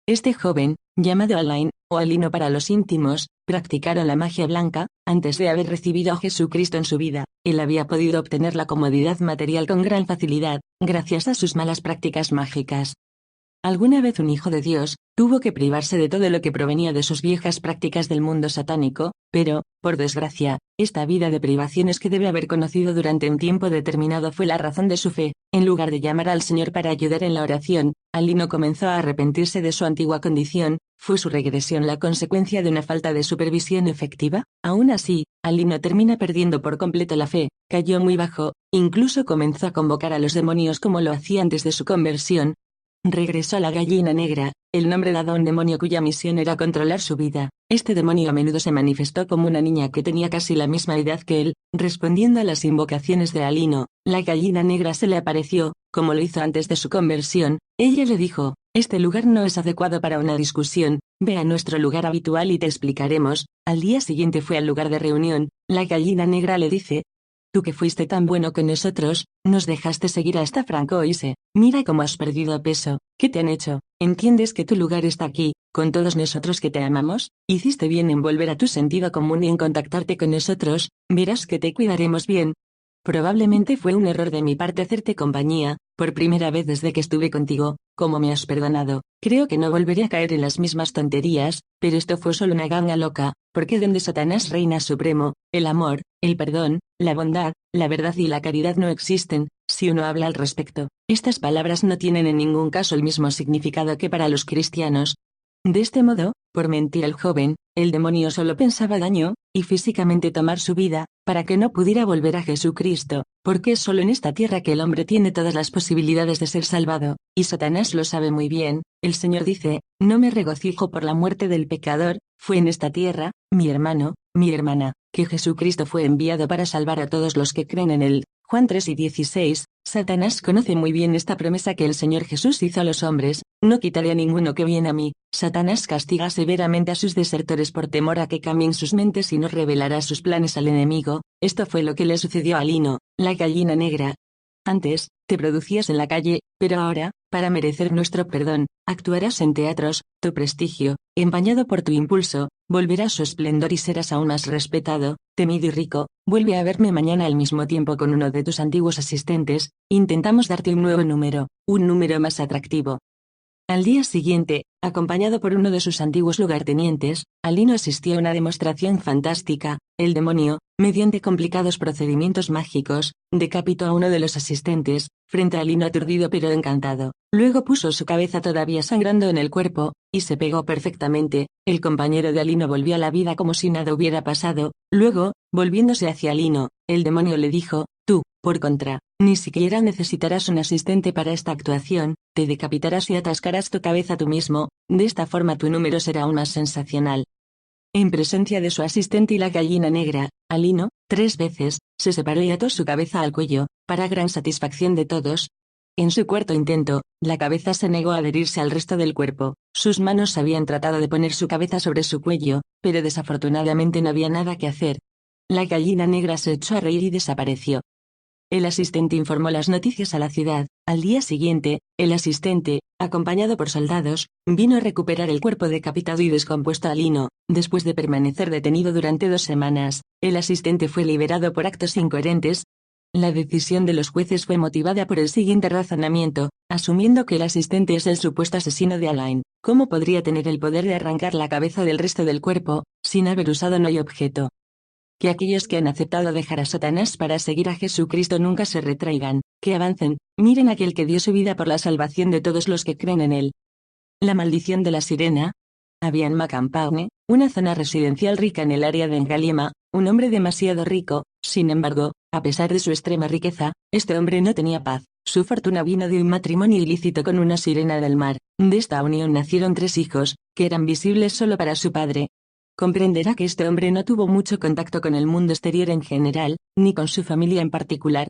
Este joven, llamado Alain, o Alino para los íntimos, practicaron la magia blanca. Antes de haber recibido a Jesucristo en su vida, él había podido obtener la comodidad material con gran facilidad, gracias a sus malas prácticas mágicas. Alguna vez un hijo de Dios tuvo que privarse de todo lo que provenía de sus viejas prácticas del mundo satánico, pero, por desgracia, esta vida de privaciones que debe haber conocido durante un tiempo determinado fue la razón de su fe. En lugar de llamar al Señor para ayudar en la oración, Alino comenzó a arrepentirse de su antigua condición. ¿Fue su regresión la consecuencia de una falta de supervisión efectiva? Aún así, Alino termina perdiendo por completo la fe, cayó muy bajo, incluso comenzó a convocar a los demonios como lo hacía antes de su conversión. Regresó a la gallina negra, el nombre dado a un demonio cuya misión era controlar su vida. Este demonio a menudo se manifestó como una niña que tenía casi la misma edad que él. Respondiendo a las invocaciones de Alino, la gallina negra se le apareció, como lo hizo antes de su conversión. Ella le dijo: este lugar no es adecuado para una discusión, ve a nuestro lugar habitual y te explicaremos. Al día siguiente fue al lugar de reunión. La gallina negra le dice: tú que fuiste tan bueno con nosotros, nos dejaste seguir a esta Francoise. Mira cómo has perdido peso. ¿Qué te han hecho? ¿Entiendes que tu lugar está aquí, con todos nosotros que te amamos? Hiciste bien en volver a tu sentido común y en contactarte con nosotros. Verás que te cuidaremos bien. Probablemente fue un error de mi parte hacerte compañía, por primera vez desde que estuve contigo. ¿Cómo me has perdonado? Creo que no volveré a caer en las mismas tonterías, pero esto fue solo una ganga loca, porque donde Satanás reina supremo, el amor, el perdón, la bondad, la verdad y la caridad no existen. Si uno habla al respecto, estas palabras no tienen en ningún caso el mismo significado que para los cristianos. De este modo, por mentir al joven, el demonio solo pensaba daño, y físicamente tomar su vida, para que no pudiera volver a Jesucristo, porque es solo en esta tierra que el hombre tiene todas las posibilidades de ser salvado, y Satanás lo sabe muy bien. El Señor dice: no me regocijo por la muerte del pecador. Fue en esta tierra, mi hermano, mi hermana, que Jesucristo fue enviado para salvar a todos los que creen en él. Juan 3:16. Satanás conoce muy bien esta promesa que el Señor Jesús hizo a los hombres: no quitaré a ninguno que viene a mí. Satanás castiga severamente a sus desertores por temor a que cambien sus mentes y no revelará sus planes al enemigo. Esto fue lo que le sucedió a Alino, la gallina negra. Antes, te producías en la calle, pero ahora, para merecer nuestro perdón, actuarás en teatros. Tu prestigio, empañado por tu impulso, volverá a su esplendor y serás aún más respetado, temido y rico. Vuelve a verme mañana al mismo tiempo con uno de tus antiguos asistentes. Intentamos darte un nuevo número, un número más atractivo. Al día siguiente, acompañado por uno de sus antiguos lugartenientes, Alino asistió a una demostración fantástica. El demonio, mediante complicados procedimientos mágicos, decapitó a uno de los asistentes, frente a Alino aturdido pero encantado. Luego puso su cabeza todavía sangrando en el cuerpo, y se pegó perfectamente. El compañero de Alino volvió a la vida como si nada hubiera pasado. Luego, volviéndose hacia Alino, el demonio le dijo: tú, por contra, ni siquiera necesitarás un asistente para esta actuación, te decapitarás y atascarás tu cabeza tú mismo. De esta forma tu número será aún más sensacional. En presencia de su asistente y la gallina negra, Alino, 3 veces, se separó y ató su cabeza al cuello, para gran satisfacción de todos. En su cuarto intento, la cabeza se negó a adherirse al resto del cuerpo. Sus manos habían tratado de poner su cabeza sobre su cuello, pero desafortunadamente no había nada que hacer. La gallina negra se echó a reír y desapareció. El asistente informó las noticias a la ciudad. Al día siguiente, el asistente, acompañado por soldados, vino a recuperar el cuerpo decapitado y descompuesto a Alino. Después de permanecer detenido durante 2 semanas, el asistente fue liberado por actos incoherentes. La decisión de los jueces fue motivada por el siguiente razonamiento: asumiendo que el asistente es el supuesto asesino de Alain, ¿cómo podría tener el poder de arrancar la cabeza del resto del cuerpo, sin haber usado no hay objeto? Que aquellos que han aceptado dejar a Satanás para seguir a Jesucristo nunca se retraigan, que avancen, miren a aquel que dio su vida por la salvación de todos los que creen en él. La maldición de la sirena. Había en Macampagne, una zona residencial rica en el área de Ngaliema, un hombre demasiado rico. Sin embargo, a pesar de su extrema riqueza, este hombre no tenía paz. Su fortuna vino de un matrimonio ilícito con una sirena del mar. De esta unión nacieron 3 hijos, que eran visibles solo para su padre. Comprenderá que este hombre no tuvo mucho contacto con el mundo exterior en general, ni con su familia en particular.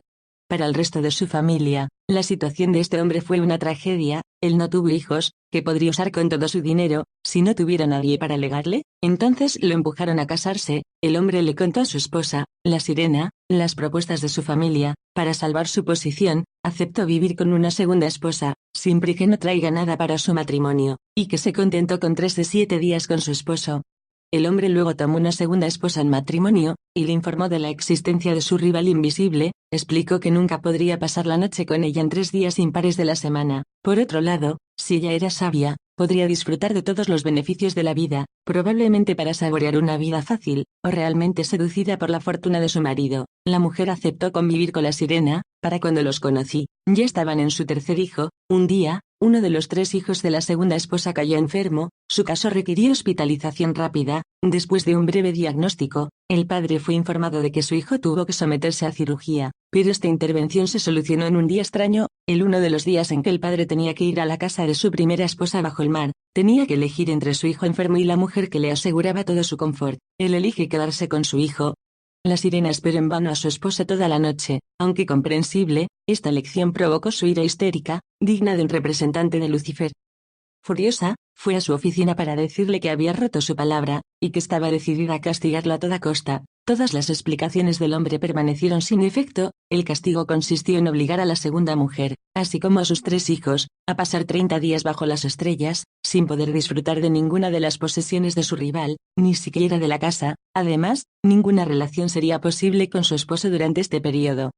Para el resto de su familia, la situación de este hombre fue una tragedia. Él no tuvo hijos, que podría usar con todo su dinero, si no tuviera nadie para legarle. Entonces lo empujaron a casarse. El hombre le contó a su esposa, la sirena, las propuestas de su familia. Para salvar su posición, aceptó vivir con una segunda esposa, siempre que no traiga nada para su matrimonio, y que se contentó con 3 de 7 días con su esposo. El hombre luego tomó una segunda esposa en matrimonio, y le informó de la existencia de su rival invisible. Explicó que nunca podría pasar la noche con ella en 3 días impares de la semana. Por otro lado, si ella era sabia, podría disfrutar de todos los beneficios de la vida, probablemente para saborear una vida fácil, o realmente seducida por la fortuna de su marido. La mujer aceptó convivir con la sirena. Para cuando los conocí, ya estaban en su 3er hijo. Un día, uno de los 3 hijos de la segunda esposa cayó enfermo. Su caso requirió hospitalización rápida. Después de un breve diagnóstico, el padre fue informado de que su hijo tuvo que someterse a cirugía, pero esta intervención se solucionó en un día extraño. Uno de los días en que el padre tenía que ir a la casa de su primera esposa bajo el mar, tenía que elegir entre su hijo enfermo y la mujer que le aseguraba todo su confort. Él elige quedarse con su hijo. La sirena esperó en vano a su esposa toda la noche. Aunque comprensible, esta elección provocó su ira histérica, digna de un representante de Lucifer. Furiosa, fue a su oficina para decirle que había roto su palabra, y que estaba decidida a castigarlo a toda costa. Todas las explicaciones del hombre permanecieron sin efecto. El castigo consistió en obligar a la segunda mujer, así como a sus 3 hijos, a pasar 30 días bajo las estrellas, sin poder disfrutar de ninguna de las posesiones de su rival, ni siquiera de la casa. Además, ninguna relación sería posible con su esposo durante este periodo.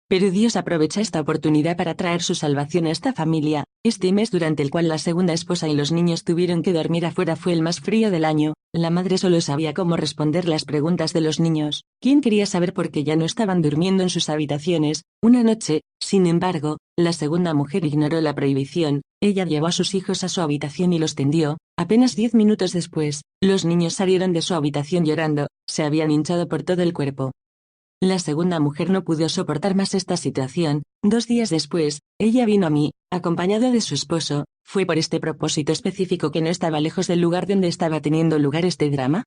Pero Dios aprovecha esta oportunidad para traer su salvación a esta familia. Este mes durante el cual la segunda esposa y los niños tuvieron que dormir afuera fue el más frío del año. La madre solo sabía cómo responder las preguntas de los niños. ¿Quién quería saber por qué ya no estaban durmiendo en sus habitaciones? Una noche, sin embargo, la segunda mujer ignoró la prohibición. Ella llevó a sus hijos a su habitación y los tendió. Apenas 10 minutos después, los niños salieron de su habitación llorando. Se habían hinchado por todo el cuerpo. La segunda mujer no pudo soportar más esta situación. 2 días después, ella vino a mí, acompañada de su esposo. ¿Fue por este propósito específico que no estaba lejos del lugar donde estaba teniendo lugar este drama?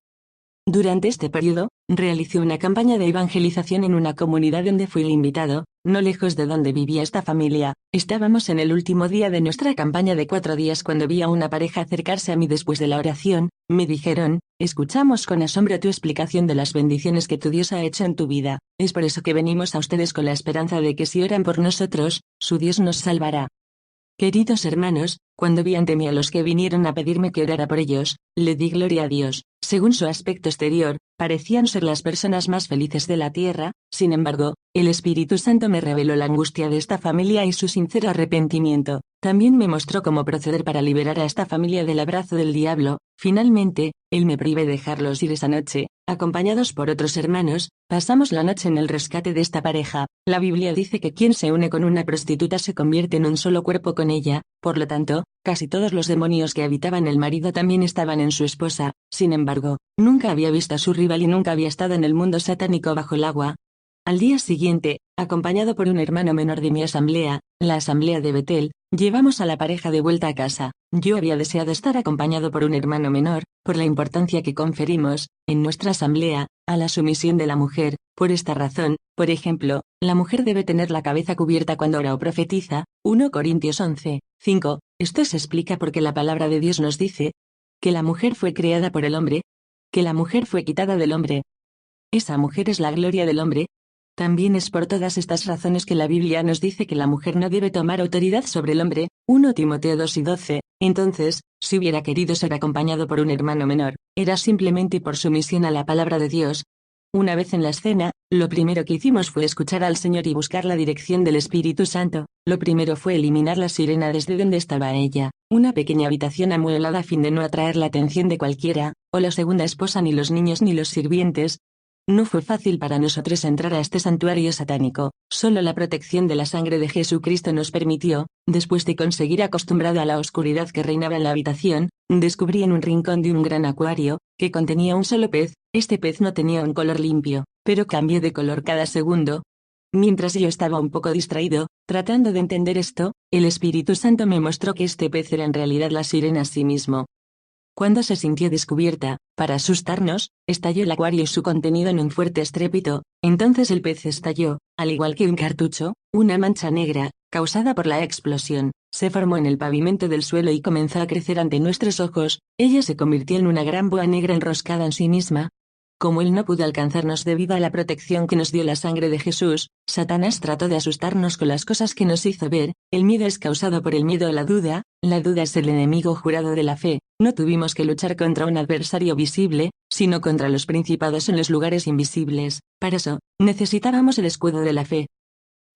Durante este periodo, realicé una campaña de evangelización en una comunidad donde fui invitado, no lejos de donde vivía esta familia. Estábamos en el último día de nuestra campaña de 4 días cuando vi a una pareja acercarse a mí después de la oración. Me dijeron: escuchamos con asombro tu explicación de las bendiciones que tu Dios ha hecho en tu vida. Es por eso que venimos a ustedes con la esperanza de que si oran por nosotros, su Dios nos salvará. Queridos hermanos, cuando vi ante mí a los que vinieron a pedirme que orara por ellos, le di gloria a Dios. Según su aspecto exterior, parecían ser las personas más felices de la tierra. Sin embargo, el Espíritu Santo me reveló la angustia de esta familia y su sincero arrepentimiento. También me mostró cómo proceder para liberar a esta familia del abrazo del diablo. Finalmente, él me prohíbe dejarlos ir esa noche. Acompañados por otros hermanos, pasamos la noche en el rescate de esta pareja. La Biblia dice que quien se une con una prostituta se convierte en un solo cuerpo con ella. Por lo tanto, casi todos los demonios que habitaban el marido también estaban en su esposa. Sin embargo, nunca había visto a su rival y nunca había estado en el mundo satánico bajo el agua. Al día siguiente, acompañado por un hermano menor de mi asamblea, la asamblea de Betel, llevamos a la pareja de vuelta a casa. Yo había deseado estar acompañado por un hermano menor, por la importancia que conferimos, en nuestra asamblea, a la sumisión de la mujer. Por esta razón, por ejemplo, la mujer debe tener la cabeza cubierta cuando ora o profetiza. 1 Corintios 11, 5. Esto se explica porque la palabra de Dios nos dice que la mujer fue creada por el hombre, que la mujer fue quitada del hombre. Esa mujer es la gloria del hombre. También es por todas estas razones que la Biblia nos dice que la mujer no debe tomar autoridad sobre el hombre. 1 Timoteo 2 y 12. Entonces, si hubiera querido ser acompañado por un hermano menor, era simplemente por sumisión a la palabra de Dios. Una vez en la escena, Lo primero que hicimos fue escuchar al Señor y buscar la dirección del Espíritu Santo. Lo primero fue eliminar la sirena desde donde estaba ella, una pequeña habitación amueblada a fin de no atraer la atención de cualquiera, o la segunda esposa, ni los niños ni los sirvientes. No fue fácil para nosotros entrar a este santuario satánico. Solo la protección de la sangre de Jesucristo nos permitió, después de conseguir acostumbrado a la oscuridad que reinaba en la habitación, descubrí en un rincón de un gran acuario, que contenía un solo pez. Este pez no tenía un color limpio, pero cambió de color cada segundo. Mientras yo estaba un poco distraído, tratando de entender esto, el Espíritu Santo me mostró que este pez era en realidad la sirena a sí mismo. Cuando se sintió descubierta, para asustarnos, estalló el acuario y su contenido en un fuerte estrépito. Entonces el pez estalló, al igual que un cartucho. Una mancha negra, causada por la explosión, se formó en el pavimento del suelo y comenzó a crecer ante nuestros ojos. Ella se convirtió en una gran boa negra enroscada en sí misma. Como él no pudo alcanzarnos debido a la protección que nos dio la sangre de Jesús, Satanás trató de asustarnos con las cosas que nos hizo ver. El miedo es causado por el miedo a la duda es el enemigo jurado de la fe. No tuvimos que luchar contra un adversario visible, sino contra los principados en los lugares invisibles. Para eso, necesitábamos el escudo de la fe.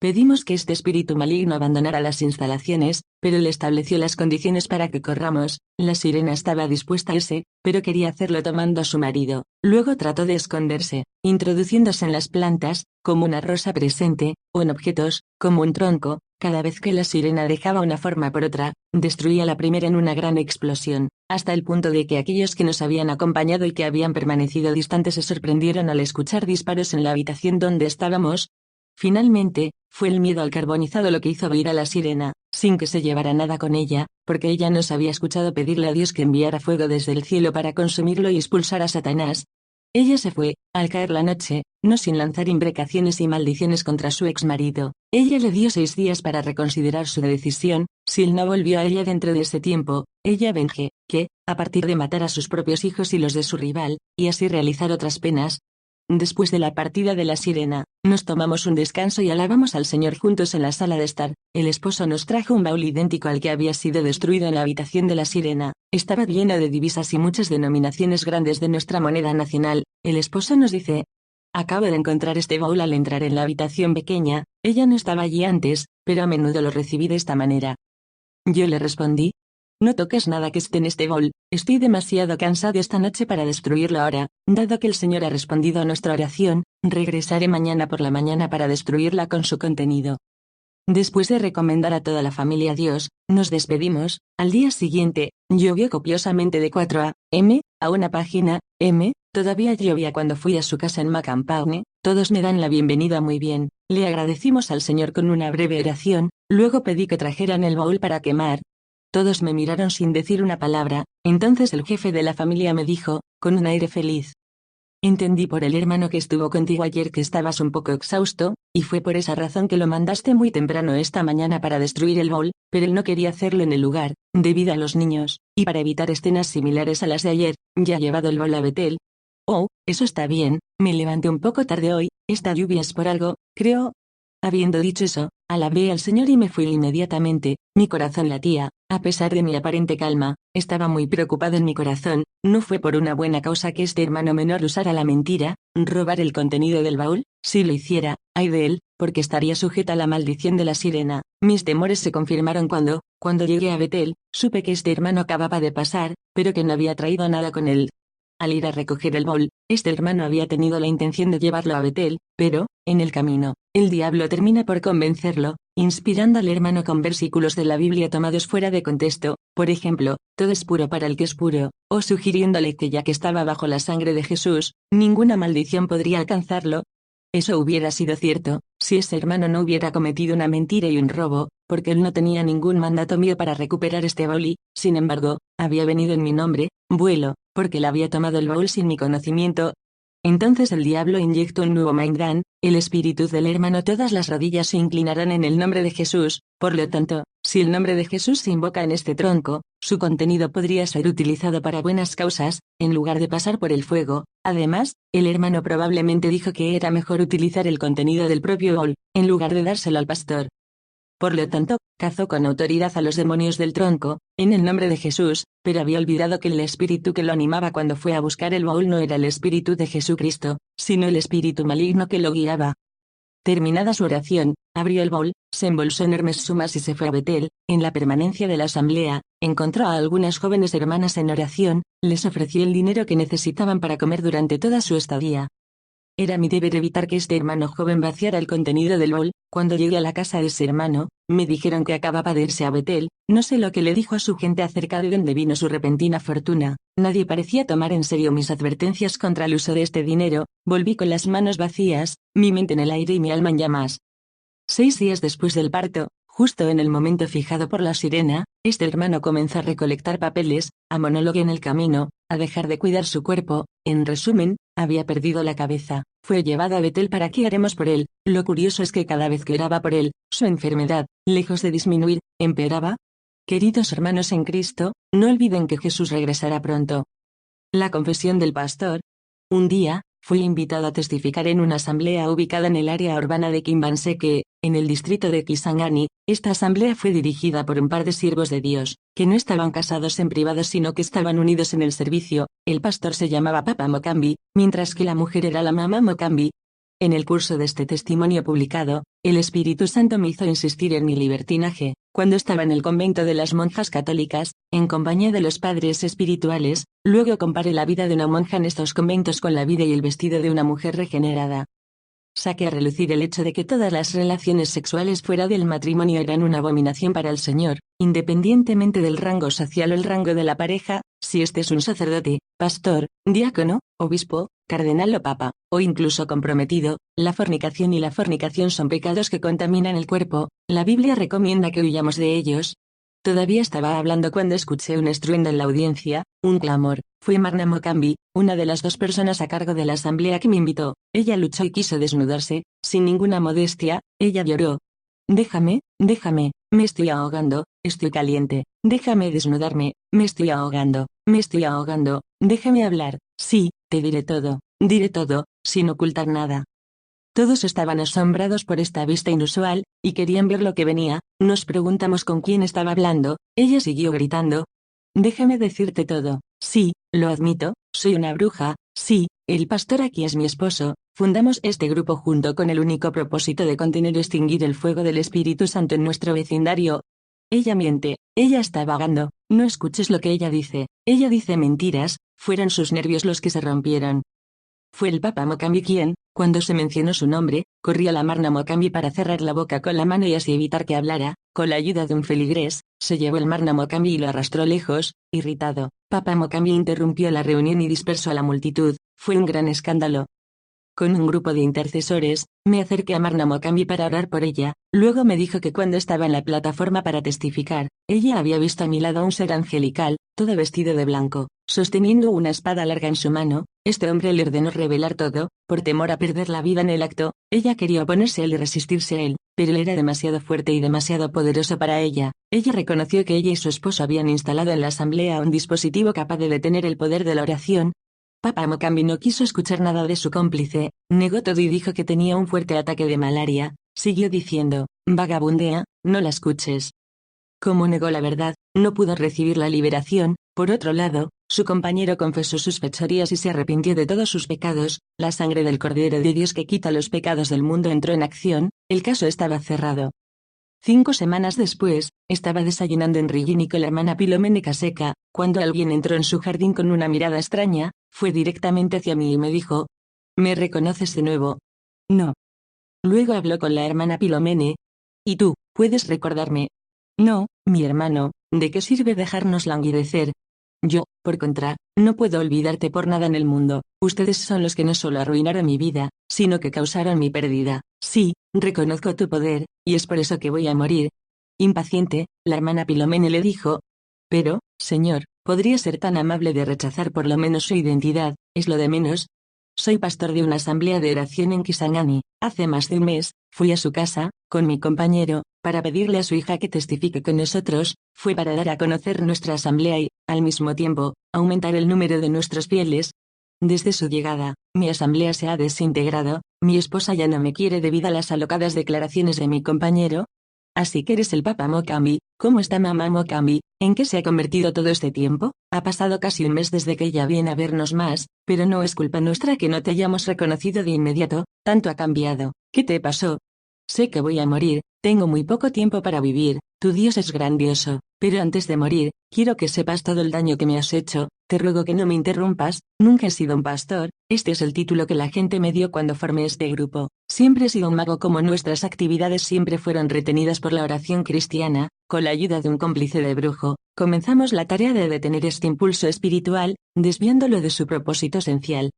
Pedimos que este espíritu maligno abandonara las instalaciones, pero él estableció las condiciones para que corramos. La sirena estaba dispuesta a irse, pero quería hacerlo tomando a su marido. Luego trató de esconderse, introduciéndose en las plantas, como una rosa presente, o en objetos, como un tronco. Cada vez que la sirena dejaba una forma por otra, destruía la primera en una gran explosión, hasta el punto de que aquellos que nos habían acompañado y que habían permanecido distantes se sorprendieron al escuchar disparos en la habitación donde estábamos. Finalmente, fue el miedo al carbonizado lo que hizo huir a la sirena, sin que se llevara nada con ella, porque ella nos había escuchado pedirle a Dios que enviara fuego desde el cielo para consumirlo y expulsar a Satanás. Ella se fue, al caer la noche, no sin lanzar imprecaciones y maldiciones contra su exmarido. Ella le dio 6 días para reconsiderar su decisión. Si él no volvió a ella dentro de ese tiempo, ella venje, que, a partir de matar a sus propios hijos y los de su rival, y así realizar otras penas. Después de la partida de la sirena, nos tomamos un descanso y alabamos al Señor juntos en la sala de estar. El esposo nos trajo un baúl idéntico al que había sido destruido en la habitación de la sirena. Estaba lleno de divisas y muchas denominaciones grandes de nuestra moneda nacional. El esposo nos dice: acabo de encontrar este baúl al entrar en la habitación pequeña. Ella no estaba allí antes, pero a menudo lo recibí de esta manera. Yo le respondí: no toques nada que esté en este baúl, estoy demasiado cansado esta noche para destruirlo ahora. Dado que el Señor ha respondido a nuestra oración, regresaré mañana por la mañana para destruirla con su contenido. Después de recomendar a toda la familia a Dios, nos despedimos. Al día siguiente, llovió copiosamente de 4 a.m. a una página m. Todavía llovía cuando fui a su casa en Macampagne. Todos me dan la bienvenida muy bien. Le agradecimos al Señor con una breve oración, luego pedí que trajeran el baúl para quemar. Todos me miraron sin decir una palabra. Entonces el jefe de la familia me dijo, con un aire feliz: entendí por el hermano que estuvo contigo ayer que estabas un poco exhausto, y fue por esa razón que lo mandaste muy temprano esta mañana para destruir el baúl, pero él no quería hacerlo en el lugar, debido a los niños, y para evitar escenas similares a las de ayer, ya ha llevado el baúl a Betel. Oh, eso está bien, me levanté un poco tarde hoy, esta lluvia es por algo, creo. Habiendo dicho eso, alabé al Señor y me fui inmediatamente. Mi corazón latía, a pesar de mi aparente calma, estaba muy preocupado en mi corazón. No fue por una buena causa que este hermano menor usara la mentira, robar el contenido del baúl. Si lo hiciera, ay de él, porque estaría sujeta a la maldición de la sirena. Mis temores se confirmaron cuando llegué a Betel, supe que este hermano acababa de pasar, pero que no había traído nada con él. Al ir a recoger el baúl, este hermano había tenido la intención de llevarlo a Betel, pero, en el camino, el diablo termina por convencerlo, inspirando al hermano con versículos de la Biblia tomados fuera de contexto, por ejemplo, todo es puro para el que es puro, o sugiriéndole que ya que estaba bajo la sangre de Jesús, ninguna maldición podría alcanzarlo. Eso hubiera sido cierto, si ese hermano no hubiera cometido una mentira y un robo, porque él no tenía ningún mandato mío para recuperar este baúl y, sin embargo, había venido en mi nombre, vuelo, porque él había tomado el baúl sin mi conocimiento. Entonces el diablo inyectó un nuevo Maigdan, el espíritu del hermano. Todas las rodillas se inclinarán en el nombre de Jesús. Por lo tanto, si el nombre de Jesús se invoca en este tronco, su contenido podría ser utilizado para buenas causas, en lugar de pasar por el fuego. Además, el hermano probablemente dijo que era mejor utilizar el contenido del propio baúl, en lugar de dárselo al pastor. Por lo tanto, cazó con autoridad a los demonios del tronco, en el nombre de Jesús, pero había olvidado que el espíritu que lo animaba cuando fue a buscar el baúl no era el espíritu de Jesucristo, sino el espíritu maligno que lo guiaba. Terminada su oración, abrió el baúl, se embolsó enormes sumas y se fue a Betel. En la permanencia de la asamblea, encontró a algunas jóvenes hermanas en oración, les ofreció el dinero que necesitaban para comer durante toda su estadía. Era mi deber evitar que este hermano joven vaciara el contenido del baúl. Cuando llegué a la casa de ese hermano, me dijeron que acababa de irse a Betel. No sé lo que le dijo a su gente acerca de dónde vino su repentina fortuna. Nadie parecía tomar en serio mis advertencias contra el uso de este dinero. Volví con las manos vacías, mi mente en el aire y mi alma en llamas. 6 días después del parto, justo en el momento fijado por la sirena, este hermano comenzó a recolectar papeles, a monologuear en el camino, a dejar de cuidar su cuerpo. En resumen, había perdido la cabeza. Fue llevado a Betel para que oremos por él. Lo curioso es que cada vez que oraba por él, su enfermedad, lejos de disminuir, empeoraba. Queridos hermanos en Cristo, no olviden que Jesús regresará pronto. La confesión del pastor. Un día, fui invitado a testificar en una asamblea ubicada en el área urbana de Kimbanseke, en el distrito de Kisangani. Esta asamblea fue dirigida por un par de siervos de Dios, que no estaban casados en privado sino que estaban unidos en el servicio. El pastor se llamaba Papa Mokambi, mientras que la mujer era la Mama Mokambi. En el curso de este testimonio publicado, el Espíritu Santo me hizo insistir en mi libertinaje. Cuando estaba en el convento de las monjas católicas, en compañía de los padres espirituales, luego comparé la vida de una monja en estos conventos con la vida y el vestido de una mujer regenerada. Saqué a relucir el hecho de que todas las relaciones sexuales fuera del matrimonio eran una abominación para el Señor, independientemente del rango social o el rango de la pareja. Si este es un sacerdote, pastor, diácono, obispo, cardenal o papa, o incluso comprometido, la fornicación y la fornicación son pecados que contaminan el cuerpo. La Biblia recomienda que huyamos de ellos. Todavía estaba hablando cuando escuché un estruendo en la audiencia, un clamor. Fue Marna Mokambi, una de las 2 personas a cargo de la asamblea que me invitó. Ella luchó y quiso desnudarse, sin ninguna modestia. Ella lloró. Déjame, me estoy ahogando, estoy caliente. Déjame desnudarme, me estoy ahogando, déjame hablar. Sí, te diré todo, sin ocultar nada. Todos estaban asombrados por esta vista inusual, y querían ver lo que venía. Nos preguntamos con quién estaba hablando. Ella siguió gritando. Déjame decirte todo. Sí, lo admito, soy una bruja. Sí, el pastor aquí es mi esposo. Fundamos este grupo junto con el único propósito de contener y extinguir el fuego del Espíritu Santo en nuestro vecindario. Ella miente, ella está vagando. No escuches lo que ella dice mentiras. Fueron sus nervios los que se rompieron. Fue el Papa Mokambi quien, cuando se mencionó su nombre, corrió a la Marna Mokambi para cerrar la boca con la mano y así evitar que hablara. Con la ayuda de un feligrés, se llevó el Marna Mokambi y lo arrastró lejos. Irritado, Papa Mokambi interrumpió la reunión y dispersó a la multitud. Fue un gran escándalo. Con un grupo de intercesores, me acerqué a Marna Mokambi para orar por ella. Luego me dijo que cuando estaba en la plataforma para testificar, ella había visto a mi lado a un ser angelical, todo vestido de blanco, sosteniendo una espada larga en su mano. Este hombre le ordenó revelar todo, por temor a perder la vida en el acto. Ella quería oponerse a él y resistirse a él, pero él era demasiado fuerte y demasiado poderoso para ella. Ella reconoció que ella y su esposo habían instalado en la asamblea un dispositivo capaz de detener el poder de la oración. Papa Mokambi no quiso escuchar nada de su cómplice, negó todo y dijo que tenía un fuerte ataque de malaria. Siguió diciendo, vagabundea, no la escuches. Como negó la verdad, no pudo recibir la liberación. Por otro lado, su compañero confesó sus fechorías y se arrepintió de todos sus pecados. La sangre del Cordero de Dios que quita los pecados del mundo entró en acción. El caso estaba cerrado. 5 semanas después, estaba desayunando en Rijini con la hermana Pilomene Kaseka, cuando alguien entró en su jardín con una mirada extraña. Fue directamente hacia mí y me dijo, ¿me reconoces de nuevo? No. Luego habló con la hermana Pilomene. ¿Y tú, puedes recordarme? No, mi hermano, ¿de qué sirve dejarnos languidecer? Yo, por contra, no puedo olvidarte por nada en el mundo. Ustedes son los que no solo arruinaron mi vida, sino que causaron mi pérdida. Sí, reconozco tu poder, y es por eso que voy a morir. Impaciente, la hermana Pilomene le dijo, pero, señor, ¿podría ser tan amable de rechazar por lo menos su identidad? Es lo de menos. Soy pastor de una asamblea de oración en Kisangani. Hace más de un mes, fui a su casa, con mi compañero, para pedirle a su hija que testifique con nosotros. Fue para dar a conocer nuestra asamblea y, al mismo tiempo, aumentar el número de nuestros fieles. Desde su llegada, mi asamblea se ha desintegrado. Mi esposa ya no me quiere debido a las alocadas declaraciones de mi compañero. Así que eres el Papa Mocambi. ¿Cómo está mamá Mocambi? ¿En qué se ha convertido todo este tiempo? Ha pasado casi un mes desde que ella viene a vernos más, pero no es culpa nuestra que no te hayamos reconocido de inmediato, tanto ha cambiado. ¿Qué te pasó? Sé que voy a morir, tengo muy poco tiempo para vivir, tu Dios es grandioso, pero antes de morir, quiero que sepas todo el daño que me has hecho, te ruego que no me interrumpas, nunca he sido un pastor, este es el título que la gente me dio cuando formé este grupo, siempre he sido un mago como nuestras actividades siempre fueron retenidas por la oración cristiana, con la ayuda de un cómplice de brujo, comenzamos la tarea de detener este impulso espiritual, desviándolo de su propósito esencial.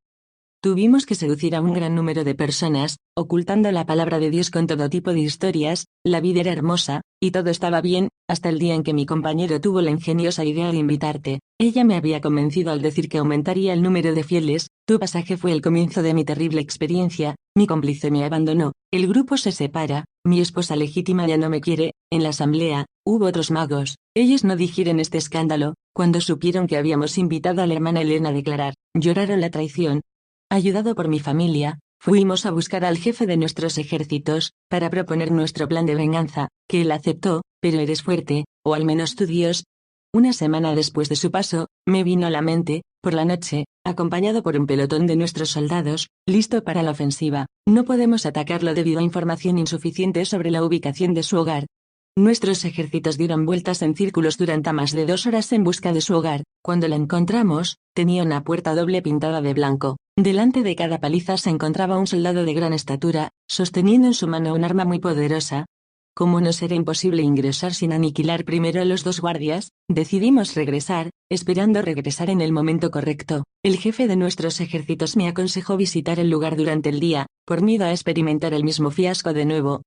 Tuvimos que seducir a un gran número de personas, ocultando la palabra de Dios con todo tipo de historias, la vida era hermosa, y todo estaba bien, hasta el día en que mi compañero tuvo la ingeniosa idea de invitarte. Ella me había convencido al decir que aumentaría el número de fieles, tu pasaje fue el comienzo de mi terrible experiencia, mi cómplice me abandonó, el grupo se separa, mi esposa legítima ya no me quiere, en la asamblea, hubo otros magos, ellos no digieren este escándalo, cuando supieron que habíamos invitado a la hermana Elena a declarar, lloraron la traición. Ayudado por mi familia, fuimos a buscar al jefe de nuestros ejércitos, para proponer nuestro plan de venganza, que él aceptó, pero eres fuerte, o al menos tu Dios. Una semana después de su paso, me vino a la mente, por la noche, acompañado por un pelotón de nuestros soldados, listo para la ofensiva, no podemos atacarlo debido a información insuficiente sobre la ubicación de su hogar. Nuestros ejércitos dieron vueltas en círculos durante más de 2 horas en busca de su hogar. Cuando la encontramos, tenía una puerta doble pintada de blanco. Delante de cada paliza se encontraba un soldado de gran estatura, sosteniendo en su mano un arma muy poderosa. Como nos era imposible ingresar sin aniquilar primero a los 2 guardias, decidimos regresar, esperando regresar en el momento correcto. El jefe de nuestros ejércitos me aconsejó visitar el lugar durante el día, por miedo a experimentar el mismo fiasco de nuevo.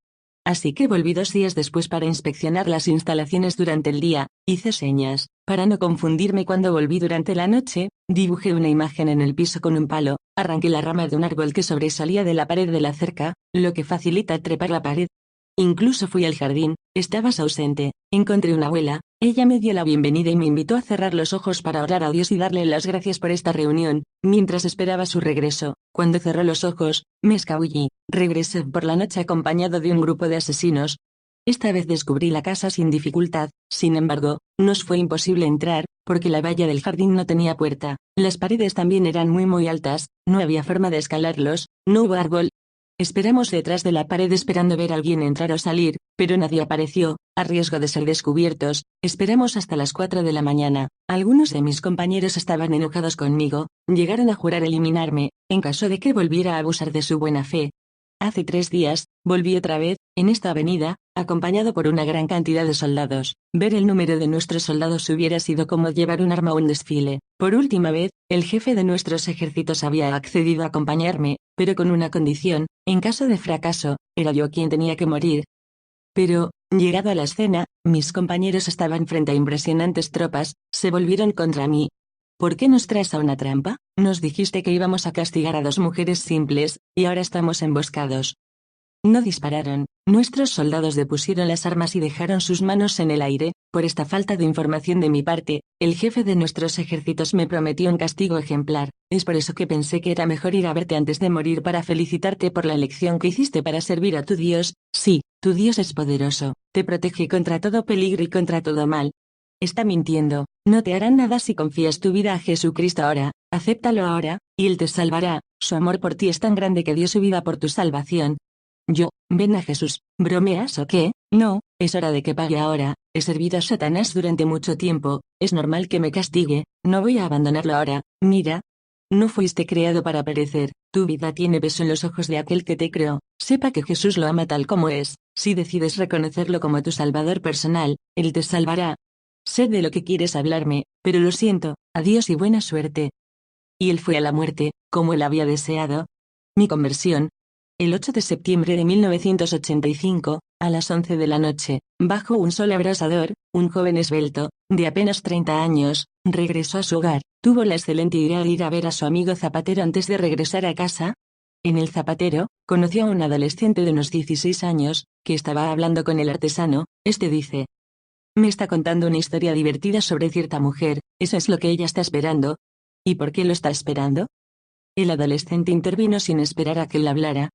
Así que volví 2 días después para inspeccionar las instalaciones durante el día, hice señas, para no confundirme cuando volví durante la noche, dibujé una imagen en el piso con un palo, arranqué la rama de un árbol que sobresalía de la pared de la cerca, lo que facilita trepar la pared. Incluso fui al jardín, estabas ausente, encontré una abuela, ella me dio la bienvenida y me invitó a cerrar los ojos para orar a Dios y darle las gracias por esta reunión, mientras esperaba su regreso. Cuando cerró los ojos, me escabullí, regresé por la noche acompañado de un grupo de asesinos. Esta vez descubrí la casa sin dificultad, sin embargo, nos fue imposible entrar, porque la valla del jardín no tenía puerta, las paredes también eran muy altas, no había forma de escalarlos, no hubo árbol. Esperamos detrás de la pared esperando ver a alguien entrar o salir, pero nadie apareció, a riesgo de ser descubiertos, esperamos hasta las 4 de la mañana. Algunos de mis compañeros estaban enojados conmigo, llegaron a jurar eliminarme, en caso de que volviera a abusar de su buena fe. Hace 3 días, volví otra vez, en esta avenida, acompañado por una gran cantidad de soldados. Ver el número de nuestros soldados hubiera sido como llevar un arma a un desfile. Por última vez, el jefe de nuestros ejércitos había accedido a acompañarme, pero con una condición, en caso de fracaso, era yo quien tenía que morir. Pero, llegado a la escena, mis compañeros estaban frente a impresionantes tropas, se volvieron contra mí. ¿Por qué nos traes a una trampa? Nos dijiste que íbamos a castigar a 2 mujeres simples, y ahora estamos emboscados. No dispararon, nuestros soldados depusieron las armas y dejaron sus manos en el aire. Por esta falta de información de mi parte, el jefe de nuestros ejércitos me prometió un castigo ejemplar, es por eso que pensé que era mejor ir a verte antes de morir para felicitarte por la elección que hiciste para servir a tu Dios. Sí, tu Dios es poderoso, te protege contra todo peligro y contra todo mal. Está mintiendo, no te harán nada si confías tu vida a Jesucristo ahora, acéptalo ahora, y Él te salvará, su amor por ti es tan grande que dio su vida por tu salvación. Ven a Jesús, ¿bromeas o qué? No, es hora de que pague ahora, he servido a Satanás durante mucho tiempo, es normal que me castigue, no voy a abandonarlo ahora, mira. No fuiste creado para perecer, tu vida tiene peso en los ojos de aquel que te creó, sepa que Jesús lo ama tal como es, si decides reconocerlo como tu Salvador personal, Él te salvará. Sé de lo que quieres hablarme, pero lo siento, adiós y buena suerte. Y él fue a la muerte, como él había deseado. Mi conversión. El 8 de septiembre de 1985, a las 11 de la noche, bajo un sol abrasador, un joven esbelto, de apenas 30 años, regresó a su hogar. Tuvo la excelente idea de ir a ver a su amigo zapatero antes de regresar a casa. En el zapatero, conoció a un adolescente de unos 16 años, que estaba hablando con el artesano. Este dice: me está contando una historia divertida sobre cierta mujer, eso es lo que ella está esperando. ¿Y por qué lo está esperando? El adolescente intervino sin esperar a que él hablara.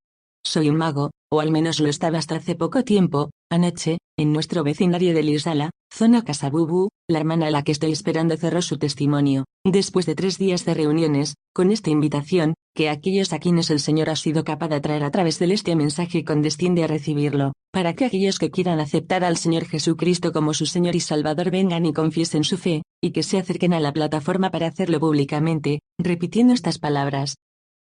soy un mago, o al menos lo estaba hasta hace poco tiempo. Anoche, en nuestro vecindario de Lisala, zona Casabubu, la hermana a la que estoy esperando cerró su testimonio, después de 3 días de reuniones, con esta invitación, que aquellos a quienes el Señor ha sido capaz de atraer a través de este mensaje condesciende a recibirlo, para que aquellos que quieran aceptar al Señor Jesucristo como su Señor y Salvador vengan y confiesen su fe, y que se acerquen a la plataforma para hacerlo públicamente, repitiendo estas palabras.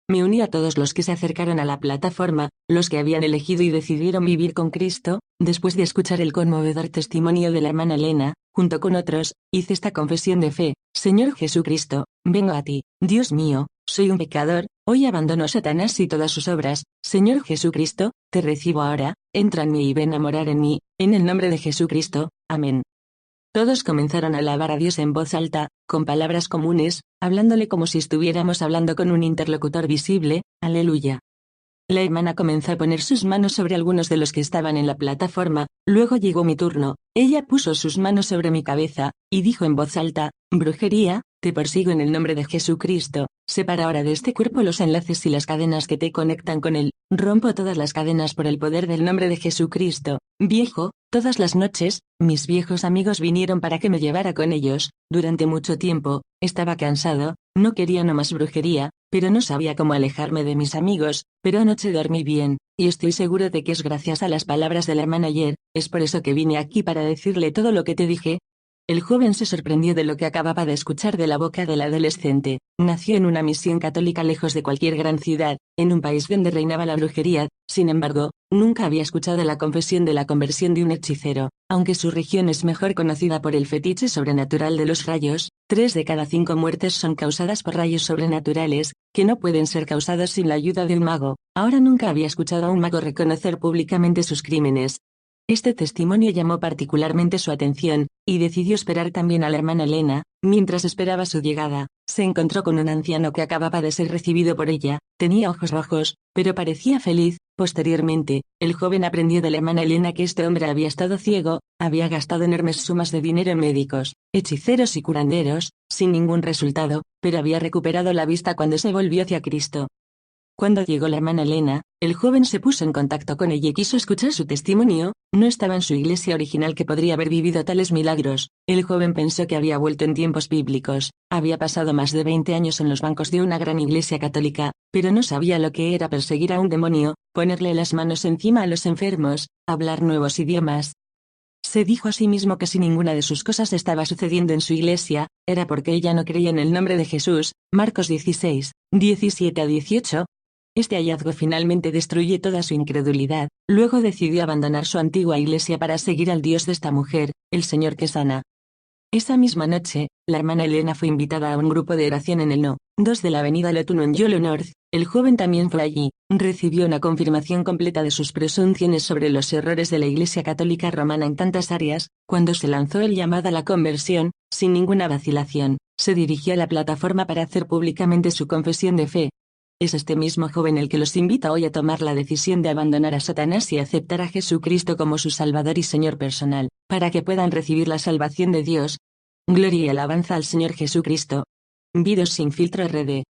Me uní a todos los que se acercaron a la plataforma, los que habían elegido y decidieron vivir con Cristo. Después de escuchar el conmovedor testimonio de la hermana Elena, junto con otros, hice esta confesión de fe: Señor Jesucristo, vengo a ti. Dios mío, soy un pecador, hoy abandono a Satanás y todas sus obras. Señor Jesucristo, te recibo ahora, entra en mí y ven a morar en mí, en el nombre de Jesucristo, amén. Todos comenzaron a alabar a Dios en voz alta, con palabras comunes, hablándole como si estuviéramos hablando con un interlocutor visible. Aleluya. La hermana comenzó a poner sus manos sobre algunos de los que estaban en la plataforma. Luego llegó mi turno. Ella puso sus manos sobre mi cabeza, y dijo en voz alta: brujería, te persigo en el nombre de Jesucristo. Separa ahora de este cuerpo los enlaces y las cadenas que te conectan con él. Rompo todas las cadenas por el poder del nombre de Jesucristo. Viejo, todas las noches, mis viejos amigos vinieron para que me llevara con ellos. Durante mucho tiempo, estaba cansado, no quería no más brujería, pero no sabía cómo alejarme de mis amigos. Pero anoche dormí bien, y estoy seguro de que es gracias a las palabras de la hermana ayer. Es por eso que vine aquí para decirle todo lo que te dije. El joven se sorprendió de lo que acababa de escuchar de la boca del adolescente. Nació en una misión católica lejos de cualquier gran ciudad, en un país donde reinaba la brujería. Sin embargo, nunca había escuchado la confesión de la conversión de un hechicero. Aunque su región es mejor conocida por el fetiche sobrenatural de los rayos, 3 de cada 5 muertes son causadas por rayos sobrenaturales, que no pueden ser causados sin la ayuda de un mago. Ahora nunca había escuchado a un mago reconocer públicamente sus crímenes. Este testimonio llamó particularmente su atención, y decidió esperar también a la hermana Elena. Mientras esperaba su llegada, se encontró con un anciano que acababa de ser recibido por ella. Tenía ojos rojos, pero parecía feliz. Posteriormente, el joven aprendió de la hermana Elena que este hombre había estado ciego, había gastado enormes sumas de dinero en médicos, hechiceros y curanderos, sin ningún resultado, pero había recuperado la vista cuando se volvió hacia Cristo. Cuando llegó la hermana Elena, el joven se puso en contacto con ella y quiso escuchar su testimonio. No estaba en su iglesia original que podría haber vivido tales milagros. El joven pensó que había vuelto en tiempos bíblicos. Había pasado más de 20 años en los bancos de una gran iglesia católica, pero no sabía lo que era perseguir a un demonio, ponerle las manos encima a los enfermos, hablar nuevos idiomas. Se dijo a sí mismo que si ninguna de sus cosas estaba sucediendo en su iglesia, era porque ella no creía en el nombre de Jesús. Marcos 16, 17-18. Este hallazgo finalmente destruye toda su incredulidad. Luego decidió abandonar su antigua iglesia para seguir al Dios de esta mujer, el Señor que sana. Esa misma noche, la hermana Elena fue invitada a un grupo de oración en el No. 2 de la avenida Lotuno en Yolo North. El joven también fue allí. Recibió una confirmación completa de sus presunciones sobre los errores de la Iglesia Católica Romana en tantas áreas. Cuando se lanzó el llamado a la conversión, sin ninguna vacilación, se dirigió a la plataforma para hacer públicamente su confesión de fe. Es este mismo joven el que los invita hoy a tomar la decisión de abandonar a Satanás y aceptar a Jesucristo como su Salvador y Señor personal, para que puedan recibir la salvación de Dios. Gloria y alabanza al Señor Jesucristo. Vídeos sin filtro RD.